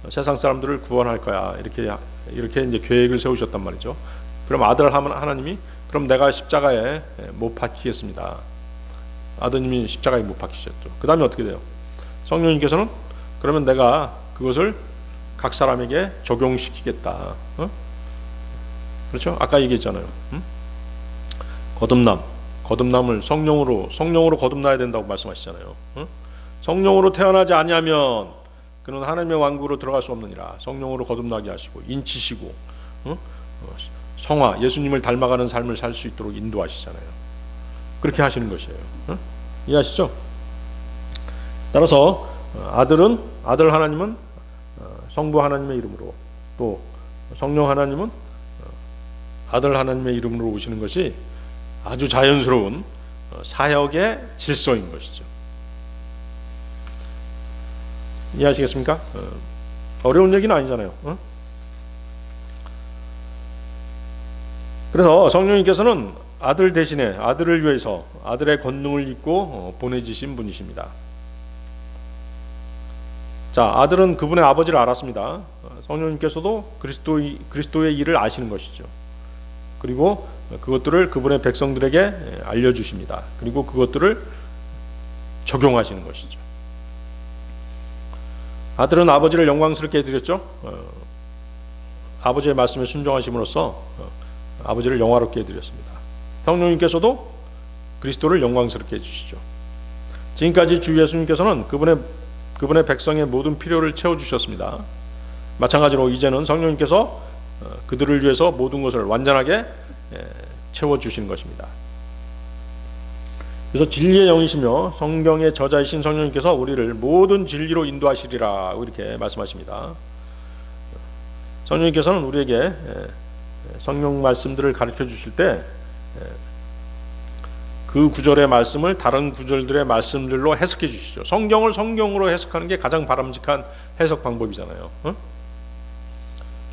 세상 사람들을 구원할 거야. 이렇게 이제 계획을 세우셨단 말이죠. 그럼 아들 하나님이 그럼 내가 십자가에 못 박히겠습니다. 아드님이 십자가에 못 박히셨죠. 그 다음에 어떻게 돼요? 성령님께서는 그러면 내가 그것을 각 사람에게 적용시키겠다. 그렇죠? 아까 얘기했잖아요. 거듭남을 성령으로 거듭나야 된다고 말씀하시잖아요. 성령으로 태어나지 아니하면 그는 하나님의 왕국으로 들어갈 수 없느니라. 성령으로 거듭나게 하시고 인치시고 성화, 예수님을 닮아가는 삶을 살 수 있도록 인도하시잖아요. 그렇게 하시는 것이에요. 이해하시죠? 따라서 아들 하나님은 성부 하나님의 이름으로, 또 성령 하나님은 아들 하나님의 이름으로 오시는 것이 아주 자연스러운 사역의 질서인 것이죠. 이해하시겠습니까? 어려운 얘기는 아니잖아요. 그래서 성령님께서는 아들 대신에 아들을 위해서 아들의 권능을 입고 보내주신 분이십니다. 자, 아들은 그분의 아버지를 알았습니다. 성령님께서도 그리스도의 일을 아시는 것이죠. 그리고 그것들을 그분의 백성들에게 알려주십니다. 그리고 그것들을 적용하시는 것이죠. 아들은 아버지를 영광스럽게 해드렸죠. 아버지의 말씀에 순종하심으로써 아버지를 영화롭게 해드렸습니다. 성령님께서도 그리스도를 영광스럽게 해주시죠. 지금까지 주 예수님께서는 그분의 백성의 모든 필요를 채워주셨습니다. 마찬가지로 이제는 성령님께서 그들을 위해서 모든 것을 완전하게 채워주시는 것입니다. 그래서 진리의 영이시며 성경의 저자이신 성령님께서 우리를 모든 진리로 인도하시리라 이렇게 말씀하십니다. 성령님께서는 우리에게 성경 말씀들을 가르쳐 주실 때 그 구절의 말씀을 다른 구절들의 말씀들로 해석해 주시죠. 성경을 성경으로 해석하는 게 가장 바람직한 해석 방법이잖아요.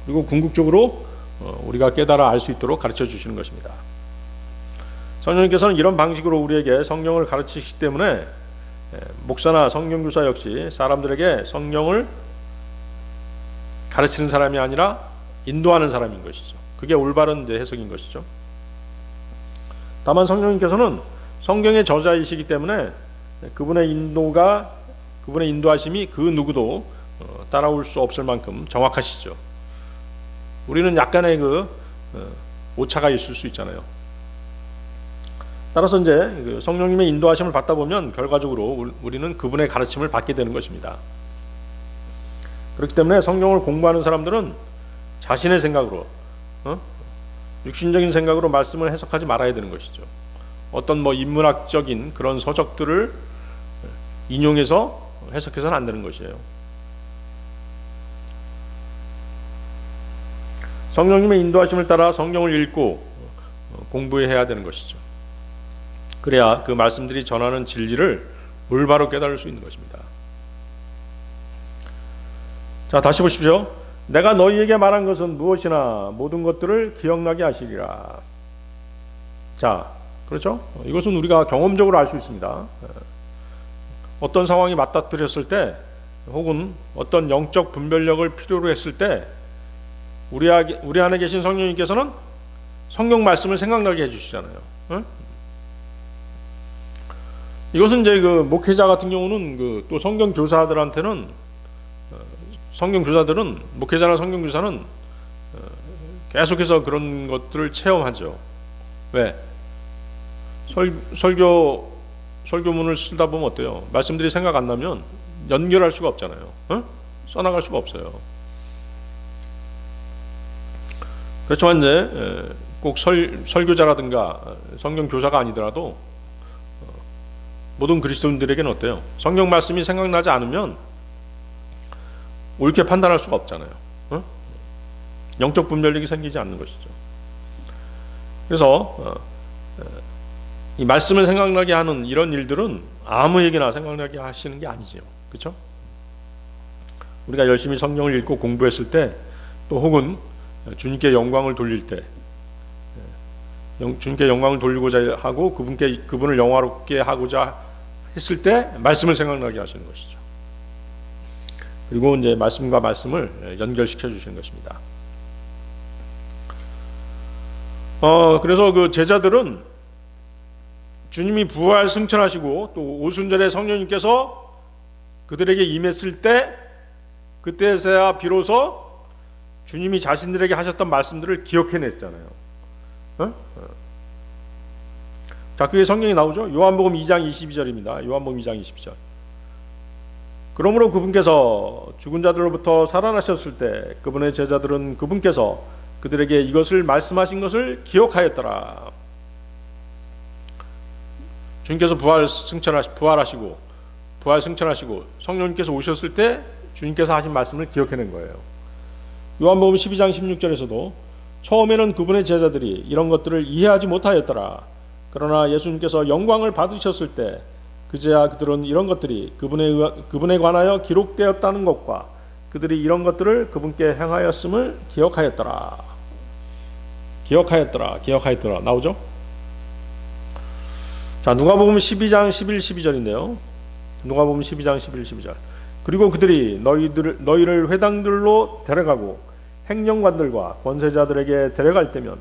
그리고 궁극적으로 우리가 깨달아 알 수 있도록 가르쳐 주시는 것입니다. 성령님께서는 이런 방식으로 우리에게 성경을 가르치시기 때문에 목사나 성경교사 역시 사람들에게 성경을 가르치는 사람이 아니라 인도하는 사람인 것이죠. 그게 올바른 해석인 것이죠. 다만 성령님께서는 성경의 저자이시기 때문에 그분의 인도하심이 그 누구도 따라올 수 없을 만큼 정확하시죠. 우리는 약간의 오차가 있을 수 있잖아요. 따라서 이제 성령님의 인도하심을 받다 보면 결과적으로 우리는 그분의 가르침을 받게 되는 것입니다. 그렇기 때문에 성경을 공부하는 사람들은 자신의 생각으로 육신적인 생각으로 말씀을 해석하지 말아야 되는 것이죠. 어떤 인문학적인 그런 서적들을 인용해서 해석해서는 안 되는 것이에요. 성령님의 인도하심을 따라 성경을 읽고 공부해야 되는 것이죠. 그래야 그 말씀들이 전하는 진리를 올바로 깨달을 수 있는 것입니다. 자, 다시 보십시오. 내가 너희에게 말한 것은 무엇이나 모든 것들을 기억나게 하시리라. 자, 그렇죠? 이것은 우리가 경험적으로 알 수 있습니다. 어떤 상황이 맞닥뜨렸을 때 혹은 어떤 영적 분별력을 필요로 했을 때 우리 안에 계신 성령님께서는 성경 말씀을 생각나게 해주시잖아요. 이것은 이제 목회자 같은 경우는 또 성경교사들은 목회자나 성경교사는 계속해서 그런 것들을 체험하죠. 왜? 설교문을 쓰다 보면 어때요? 말씀들이 생각 안 나면 연결할 수가 없잖아요. 써나갈 수가 없어요. 그렇지만 이제 꼭 설교자라든가 성경교사가 아니더라도 모든 그리스도인들에게는 어때요? 성경 말씀이 생각나지 않으면 옳게 판단할 수가 없잖아요. 영적 분별력이 생기지 않는 것이죠. 그래서 이 말씀을 생각나게 하는 이런 일들은 아무에게나 생각나게 하시는 게 아니지요. 그렇죠? 우리가 열심히 성경을 읽고 공부했을 때, 또 혹은 주님께 영광을 돌릴 때, 주님께 영광을 돌리고자 하고 그분을 영화롭게 하고자 했을 때 말씀을 생각나게 하시는 것이죠. 그리고 이제 말씀과 말씀을 연결시켜 주시는 것입니다. 그래서 그 제자들은 주님이 부활 승천하시고 또 오순절에 성령님께서 그들에게 임했을 때, 그때서야 비로소 주님이 자신들에게 하셨던 말씀들을 기억해냈잖아요. 자, 그게 성경에 나오죠. 요한복음 2장 22절입니다. 요한복음 2장 22절. 그러므로 그분께서 죽은 자들로부터 살아나셨을 때 그분의 제자들은 그분께서 그들에게 이것을 말씀하신 것을 기억하였더라. 주님께서 부활 승천하시고 성령님께서 오셨을 때 주님께서 하신 말씀을 기억해낸 거예요. 요한복음 12장 16절에서도 처음에는 그분의 제자들이 이런 것들을 이해하지 못하였더라. 그러나 예수님께서 영광을 받으셨을 때 그제야 그들은 이런 것들이 그분에 관하여 기록되었다는 것과 그들이 이런 것들을 그분께 행하였음을 기억하였더라. 기억하였더라. 나오죠? 자, 누가복음 12장 11, 12절인데요. 누가복음 12장 11, 12절. 그리고 그들이 너희를 회당들로 데려가고 행정관들과 권세자들에게 데려갈 때면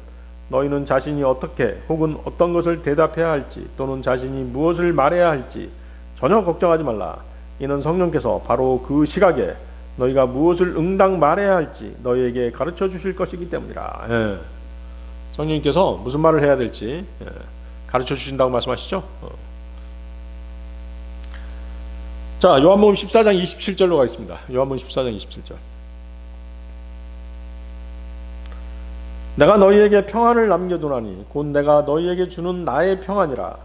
너희는 자신이 어떻게 혹은 어떤 것을 대답해야 할지 또는 자신이 무엇을 말해야 할지 전혀 걱정하지 말라. 이는 성령께서 바로 그 시각에 너희가 무엇을 응당 말해야 할지 너희에게 가르쳐 주실 것이기 때문이라. 예. 성령님께서 무슨 말을 해야 될지 가르쳐 주신다고 말씀하시죠. 자, 요한복음 14장 27절로 가겠습니다. 요한복음 14장 27절. 내가 너희에게 평안을 남겨두나니 곧 내가 너희에게 주는 나의 평안이라.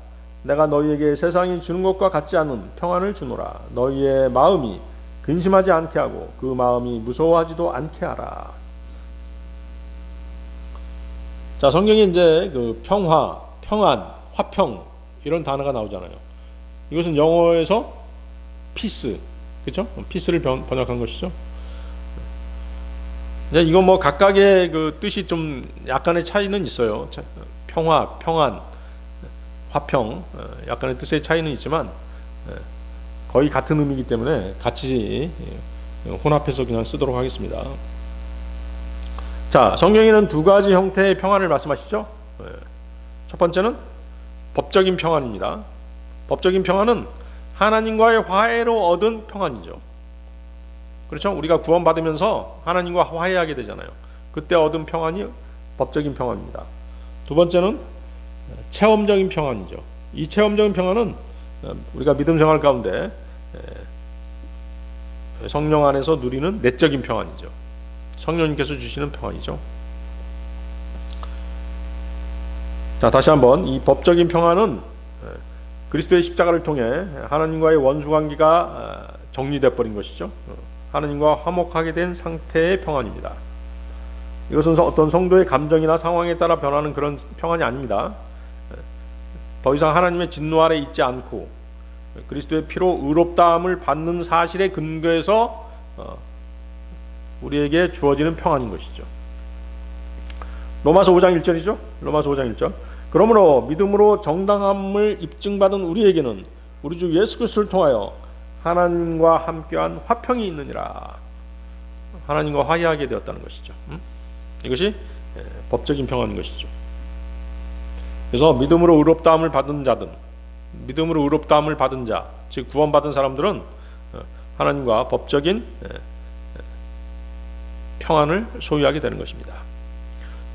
내가 너희에게 세상이 주는 것과 같지 않은 평안을 주노라. 너희의 마음이 근심하지 않게 하고 그 마음이 무서워하지도 않게 하라. 자, 성경에 이제 그 평화, 평안, 화평 이런 단어가 나오잖아요. 이것은 영어에서 피스, 그렇죠? 피스를 번역한 것이죠. 이건 뭐 각각의 그 뜻이 좀 약간의 차이는 있어요. 평화, 평안, 화평, 약간의 뜻의 차이는 있지만 거의 같은 의미이기 때문에 같이 혼합해서 그냥 쓰도록 하겠습니다. 자, 성경에는 두 가지 형태의 평안을 말씀하시죠. 첫 번째는 법적인 평안입니다. 법적인 평안은 하나님과의 화해로 얻은 평안이죠. 그렇죠? 우리가 구원받으면서 하나님과 화해하게 되잖아요. 그때 얻은 평안이 법적인 평안입니다. 두 번째는 체험적인 평안이죠. 이 체험적인 평안은 우리가 믿음 생활 가운데 성령 안에서 누리는 내적인 평안이죠. 성령님께서 주시는 평안이죠. 자, 다시 한번 이 법적인 평안은 그리스도의 십자가를 통해 하나님과의 원수관계가 정리되어 버린 것이죠. 하나님과 화목하게 된 상태의 평안입니다. 이것은 어떤 성도의 감정이나 상황에 따라 변하는 그런 평안이 아닙니다. 더 이상 하나님의 진노 아래 있지 않고 그리스도의 피로 의롭다함을 받는 사실에 근거해서 우리에게 주어지는 평안인 것이죠. 로마서 5장 1절이죠. 로마서 5장 1절. 그러므로 믿음으로 정당함을 입증받은 우리에게는 우리 주 예수 그리스도를 통하여 하나님과 함께한 화평이 있느니라. 하나님과 화해하게 되었다는 것이죠. 이것이 법적인 평안인 것이죠. 그래서 믿음으로 의롭다함을 받은 자든, 믿음으로 의롭다함을 받은 자, 즉 구원받은 사람들은 하나님과 법적인 평안을 소유하게 되는 것입니다.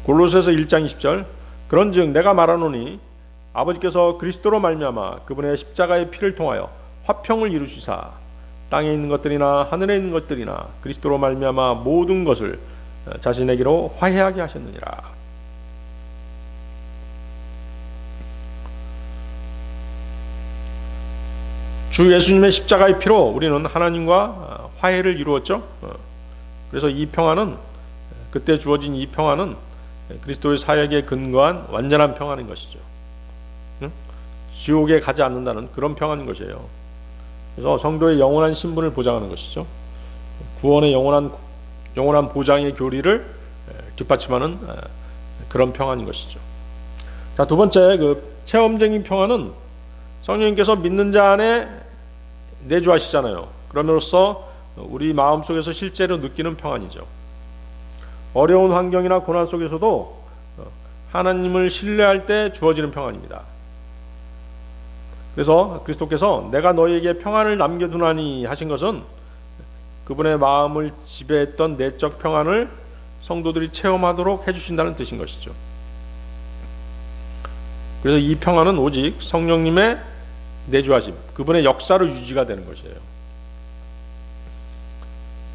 골로새서 1장 20절. 그런즉 내가 말하노니 아버지께서 그리스도로 말미암아 그분의 십자가의 피를 통하여 화평을 이루시사 땅에 있는 것들이나 하늘에 있는 것들이나 그리스도로 말미암아 모든 것을 자신에게로 화해하게 하셨느니라. 주 예수님의 십자가의 피로 우리는 하나님과 화해를 이루었죠. 그래서 이 평안은, 그때 주어진 이 평안은 그리스도의 사역에 근거한 완전한 평안인 것이죠. 지옥에 가지 않는다는 그런 평안인 것이에요. 그래서 성도의 영원한 신분을 보장하는 것이죠. 구원의 영원한 보장의 교리를 뒷받침하는 그런 평안인 것이죠. 자, 두 번째, 그 체험적인 평안은 성령님께서 믿는 자 안에 내주하시잖아요. 그럼으로써 우리 마음속에서 실제로 느끼는 평안이죠. 어려운 환경이나 고난 속에서도 하나님을 신뢰할 때 주어지는 평안입니다. 그래서 그리스도께서 내가 너희에게 평안을 남겨두나니 하신 것은 그분의 마음을 지배했던 내적 평안을 성도들이 체험하도록 해주신다는 뜻인 것이죠. 그래서 이 평안은 오직 성령님의 내주하심, 그분의 역사로 유지가 되는 것이에요.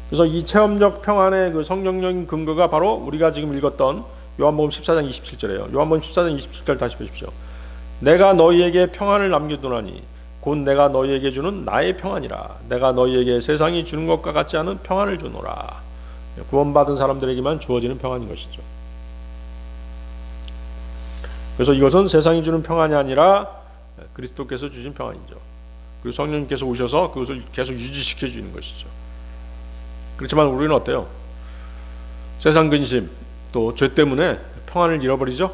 그래서 이 체험적 평안의 그 성경적인 근거가 바로 우리가 지금 읽었던 요한복음 14장 27절이에요. 요한복음 14장 27절 다시 보십시오. 내가 너희에게 평안을 남겨두나니 곧 내가 너희에게 주는 나의 평안이라. 내가 너희에게 세상이 주는 것과 같지 않은 평안을 주노라. 구원받은 사람들에게만 주어지는 평안인 것이죠. 그래서 이것은 세상이 주는 평안이 아니라 그리스도께서 주신 평안이죠. 그리고 성령님께서 오셔서 그것을 계속 유지시켜 주는 것이죠. 그렇지만 우리는 어때요? 세상 근심 또 죄 때문에 평안을 잃어버리죠.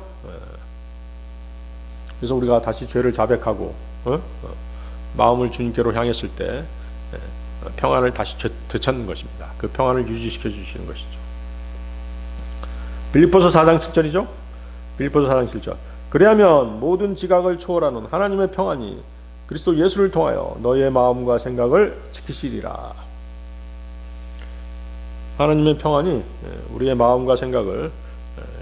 그래서 우리가 다시 죄를 자백하고 마음을 주님께로 향했을 때 평안을 다시 되찾는 것입니다. 그 평안을 유지시켜 주시는 것이죠. 빌립보서 4장 7절이죠. 빌립보서 4장 7절. 그리하면 모든 지각을 초월하는 하나님의 평안이 그리스도 예수를 통하여 너희의 마음과 생각을 지키시리라. 하나님의 평안이 우리의 마음과 생각을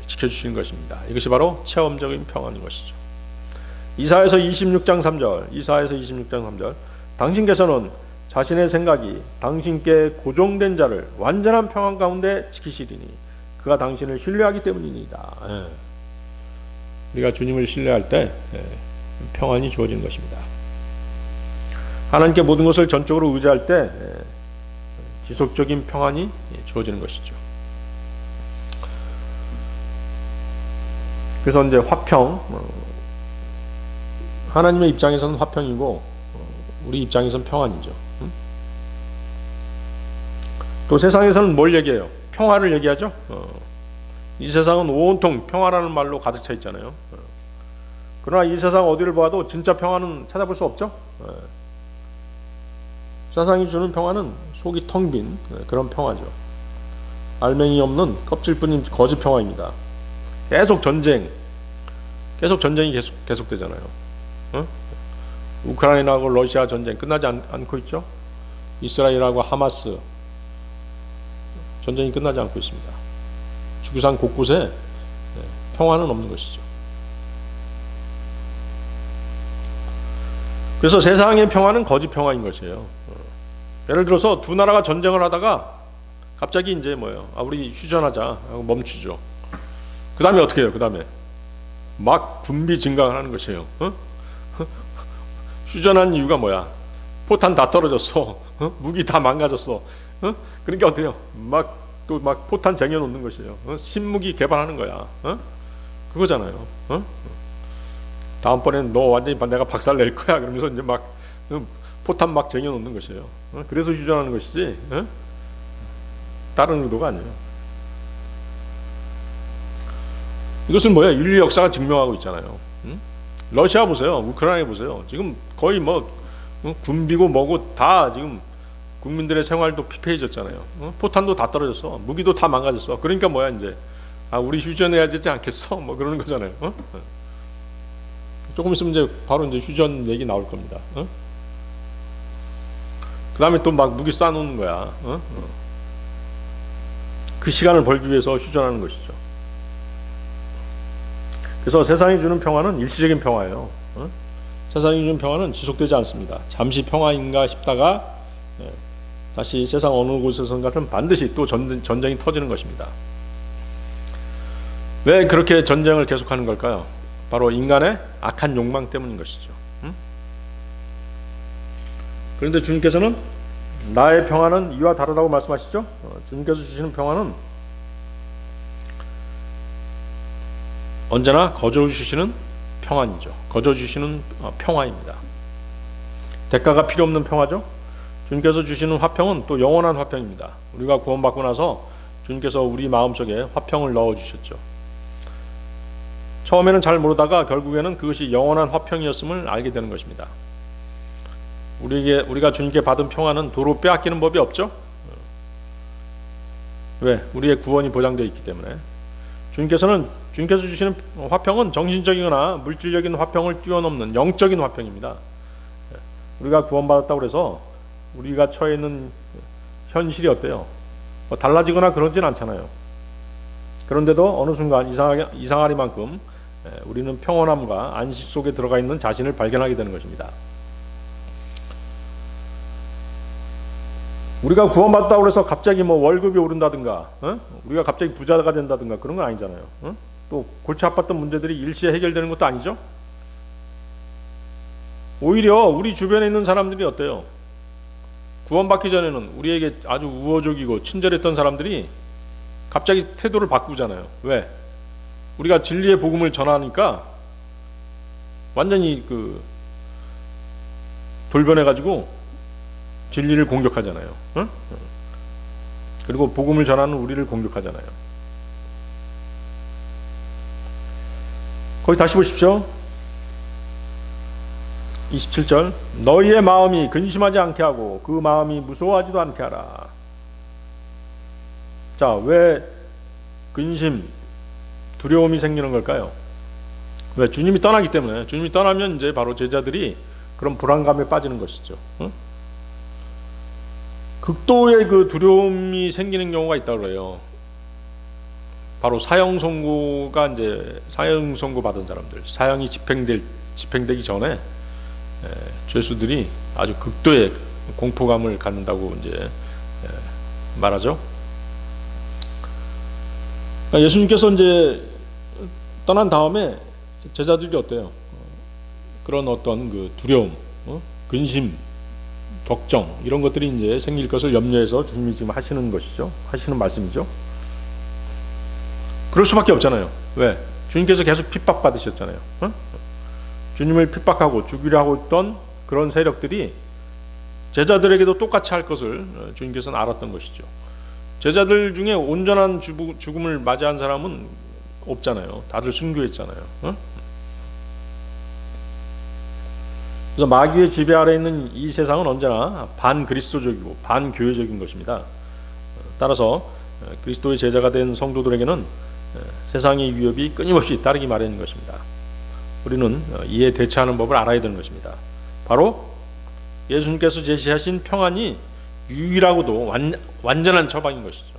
지켜주시는 것입니다. 이것이 바로 체험적인 평안인 것이죠. 이사야서 26장 3절, 이사야서 26장 3절. 당신께서는 자신의 생각이 당신께 고정된 자를 완전한 평안 가운데 지키시리니 그가 당신을 신뢰하기 때문이니이다. 우리가 주님을 신뢰할 때 평안이 주어지는 것입니다. 하나님께 모든 것을 전적으로 의지할 때 지속적인 평안이 주어지는 것이죠. 그래서 이제 화평, 하나님의 입장에서는 화평이고 우리 입장에서는 평안이죠. 또 세상에서는 뭘 얘기해요? 평화를 얘기하죠. 이 세상은 온통 평화라는 말로 가득 차 있잖아요. 그러나 이 세상 어디를 봐도 진짜 평화는 찾아볼 수 없죠. 세상이 주는 평화는 속이 텅 빈 그런 평화죠. 알맹이 없는 껍질뿐인 거짓 평화입니다. 계속 전쟁이 계속되잖아요. 우크라이나하고 러시아 전쟁 끝나지 않고 있죠. 이스라엘하고 하마스 전쟁이 끝나지 않고 있습니다. 지구상 곳곳에 평화는 없는 것이죠. 그래서 세상의 평화는 거짓 평화인 것이에요. 예를 들어서 두 나라가 전쟁을 하다가 갑자기 이제 뭐예요? 우리 휴전하자 하고 멈추죠. 그 다음에 어떻게 해요? 그 다음에 막 군비 증강을 하는 것이에요. 휴전한 이유가 뭐야? 포탄 다 떨어졌어. 무기 다 망가졌어. 그러니까 어때요? 막 포탄 쟁여놓는 것이에요. 신무기 개발하는 거야. 그거잖아요. 다음번에는 너 완전히 내가 박살 낼 거야. 그러면서 이제 막 포탄 막 쟁여놓는 것이에요. 그래서 휴전하는 것이지 다른 의도가 아니에요. 이것은 뭐야? 인류 역사가 증명하고 있잖아요. 러시아 보세요. 우크라이나 보세요. 지금 거의 군비고 뭐고 다 지금 국민들의 생활도 피폐해졌잖아요. 포탄도 다 떨어졌어. 무기도 다 망가졌어. 그러니까 뭐야 이제 우리 휴전해야 되지 않겠어? 뭐 그러는 거잖아요. 조금 있으면 이제 바로 이제 휴전 얘기 나올 겁니다. 그 다음에 또 막 무기 쌓아놓는 거야. 그 시간을 벌기 위해서 휴전하는 것이죠. 그래서 세상이 주는 평화는 일시적인 평화예요. 세상이 주는 평화는 지속되지 않습니다. 잠시 평화인가 싶다가 다시 세상 어느 곳에선가는 반드시 또 전쟁이 터지는 것입니다. 왜 그렇게 전쟁을 계속하는 걸까요? 바로 인간의 악한 욕망 때문인 것이죠. 그런데 주님께서는 나의 평화는 이와 다르다고 말씀하시죠. 주님께서 주시는 평화는 언제나 거저 주시는 평안이죠. 거저 주시는 평화입니다. 대가가 필요 없는 평화죠. 주님께서 주시는 화평은 또 영원한 화평입니다. 우리가 구원받고 나서 주님께서 우리 마음속에 화평을 넣어주셨죠. 처음에는 잘 모르다가 결국에는 그것이 영원한 화평이었음을 알게 되는 것입니다. 우리가 주님께 받은 평화는 도로 빼앗기는 법이 없죠. 왜? 우리의 구원이 보장되어 있기 때문에. 주님께서 주시는 화평은 정신적이거나 물질적인 화평을 뛰어넘는 영적인 화평입니다. 우리가 구원받았다고 해서 우리가 처해 있는 현실이 어때요? 달라지거나 그러진 않잖아요. 그런데도 어느 순간 이상하리만큼 우리는 평온함과 안식 속에 들어가 있는 자신을 발견하게 되는 것입니다. 우리가 구원받았다고 해서 갑자기 월급이 오른다든가 우리가 갑자기 부자가 된다든가 그런 건 아니잖아요. 또 골치 아팠던 문제들이 일시에 해결되는 것도 아니죠. 오히려 우리 주변에 있는 사람들이 어때요? 구원받기 전에는 우리에게 아주 우호적이고 친절했던 사람들이 갑자기 태도를 바꾸잖아요. 왜? 우리가 진리의 복음을 전하니까 완전히 돌변해가지고 진리를 공격하잖아요. 어? 그리고 복음을 전하는 우리를 공격하잖아요. 거기 다시 보십시오. 27절. 너희의 마음이 근심하지 않게 하고 그 마음이 무서워하지도 않게 하라. 자, 왜 근심, 두려움이 생기는 걸까요? 왜? 주님이 떠나기 때문에. 주님이 떠나면 이제 바로 제자들이 그런 불안감에 빠지는 것이죠. 응? 극도의 그 두려움이 생기는 경우가 있다고 그래요. 바로 사형 선고 받은 사람들, 사형이 집행되기 전에 죄수들이 아주 극도의 공포감을 갖는다고 이제 말하죠. 예수님께서 이제 떠난 다음에 제자들이 어때요? 그런 어떤 그 두려움, 근심, 걱정 이런 것들이 이제 생길 것을 염려해서 주님이 지금 하시는 것이죠. 하시는 말씀이죠. 그럴 수밖에 없잖아요. 왜? 주님께서 계속 핍박받으셨잖아요. 주님을 핍박하고 죽이려 하고 있던 그런 세력들이 제자들에게도 똑같이 할 것을 주님께서는 알았던 것이죠. 제자들 중에 온전한 죽음을 맞이한 사람은 없잖아요. 다들 순교했잖아요. 그래서 마귀의 지배 아래 있는 이 세상은 언제나 반그리스도적이고 반교회적인 것입니다. 따라서 그리스도의 제자가 된 성도들에게는 세상의 위협이 끊임없이 따르기 마련인 것입니다. 우리는 이에 대처하는 법을 알아야 되는 것입니다. 바로 예수님께서 제시하신 평안이 유일하고도 완전한 처방인 것이죠.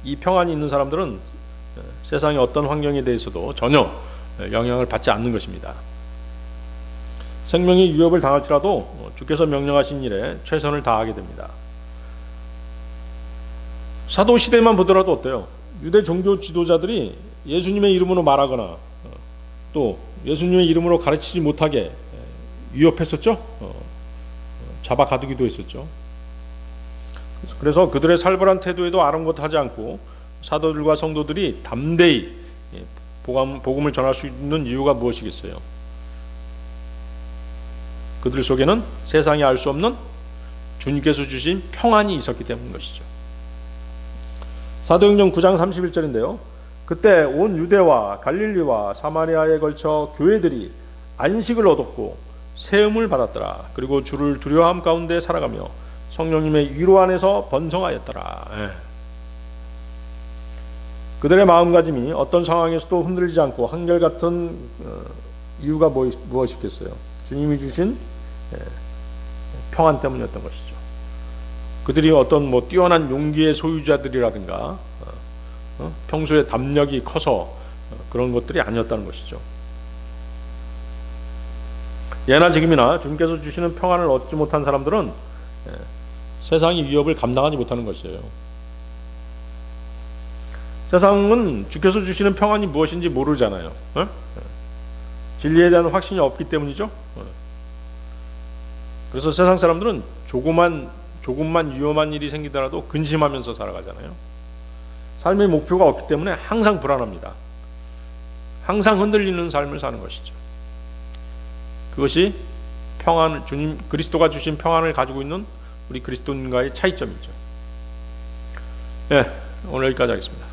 이 평안이 있는 사람들은 세상의 어떤 환경에 대해서도 전혀 영향을 받지 않는 것입니다. 생명의 위협을 당할지라도 주께서 명령하신 일에 최선을 다하게 됩니다. 사도시대만 보더라도 어때요? 유대 종교 지도자들이 예수님의 이름으로 말하거나 또 예수님의 이름으로 가르치지 못하게 위협했었죠. 잡아 가두기도 했었죠. 그래서 그들의 살벌한 태도에도 아랑곳하지 않고 사도들과 성도들이 담대히 복음을 전할 수 있는 이유가 무엇이겠어요? 그들 속에는 세상이 알 수 없는 주님께서 주신 평안이 있었기 때문인 것이죠. 사도행전 9장 31절인데요. 그때 온 유대와 갈릴리와 사마리아에 걸쳐 교회들이 안식을 얻었고 세움을 받았더라. 그리고 주를 두려워함 가운데 살아가며 성령님의 위로 안에서 번성하였더라. 그들의 마음가짐이 어떤 상황에서도 흔들리지 않고 한결같은 이유가 무엇이겠어요? 주님이 주신 평안 때문이었던 것이죠. 그들이 어떤 뛰어난 용기의 소유자들이라든가 평소에 담력이 커서 그런 것들이 아니었다는 것이죠. 예나 지금이나 주님께서 주시는 평안을 얻지 못한 사람들은 세상의 위협을 감당하지 못하는 것이에요. 세상은 주께서 주시는 평안이 무엇인지 모르잖아요. 진리에 대한 확신이 없기 때문이죠. 그래서 세상 사람들은 조금만 위험한 일이 생기더라도 근심하면서 살아가잖아요. 삶의 목표가 없기 때문에 항상 불안합니다. 항상 흔들리는 삶을 사는 것이죠. 그것이 주님 그리스도가 주신 평안을 가지고 있는 우리 그리스도인과의 차이점이죠. 오늘 여기까지 하겠습니다.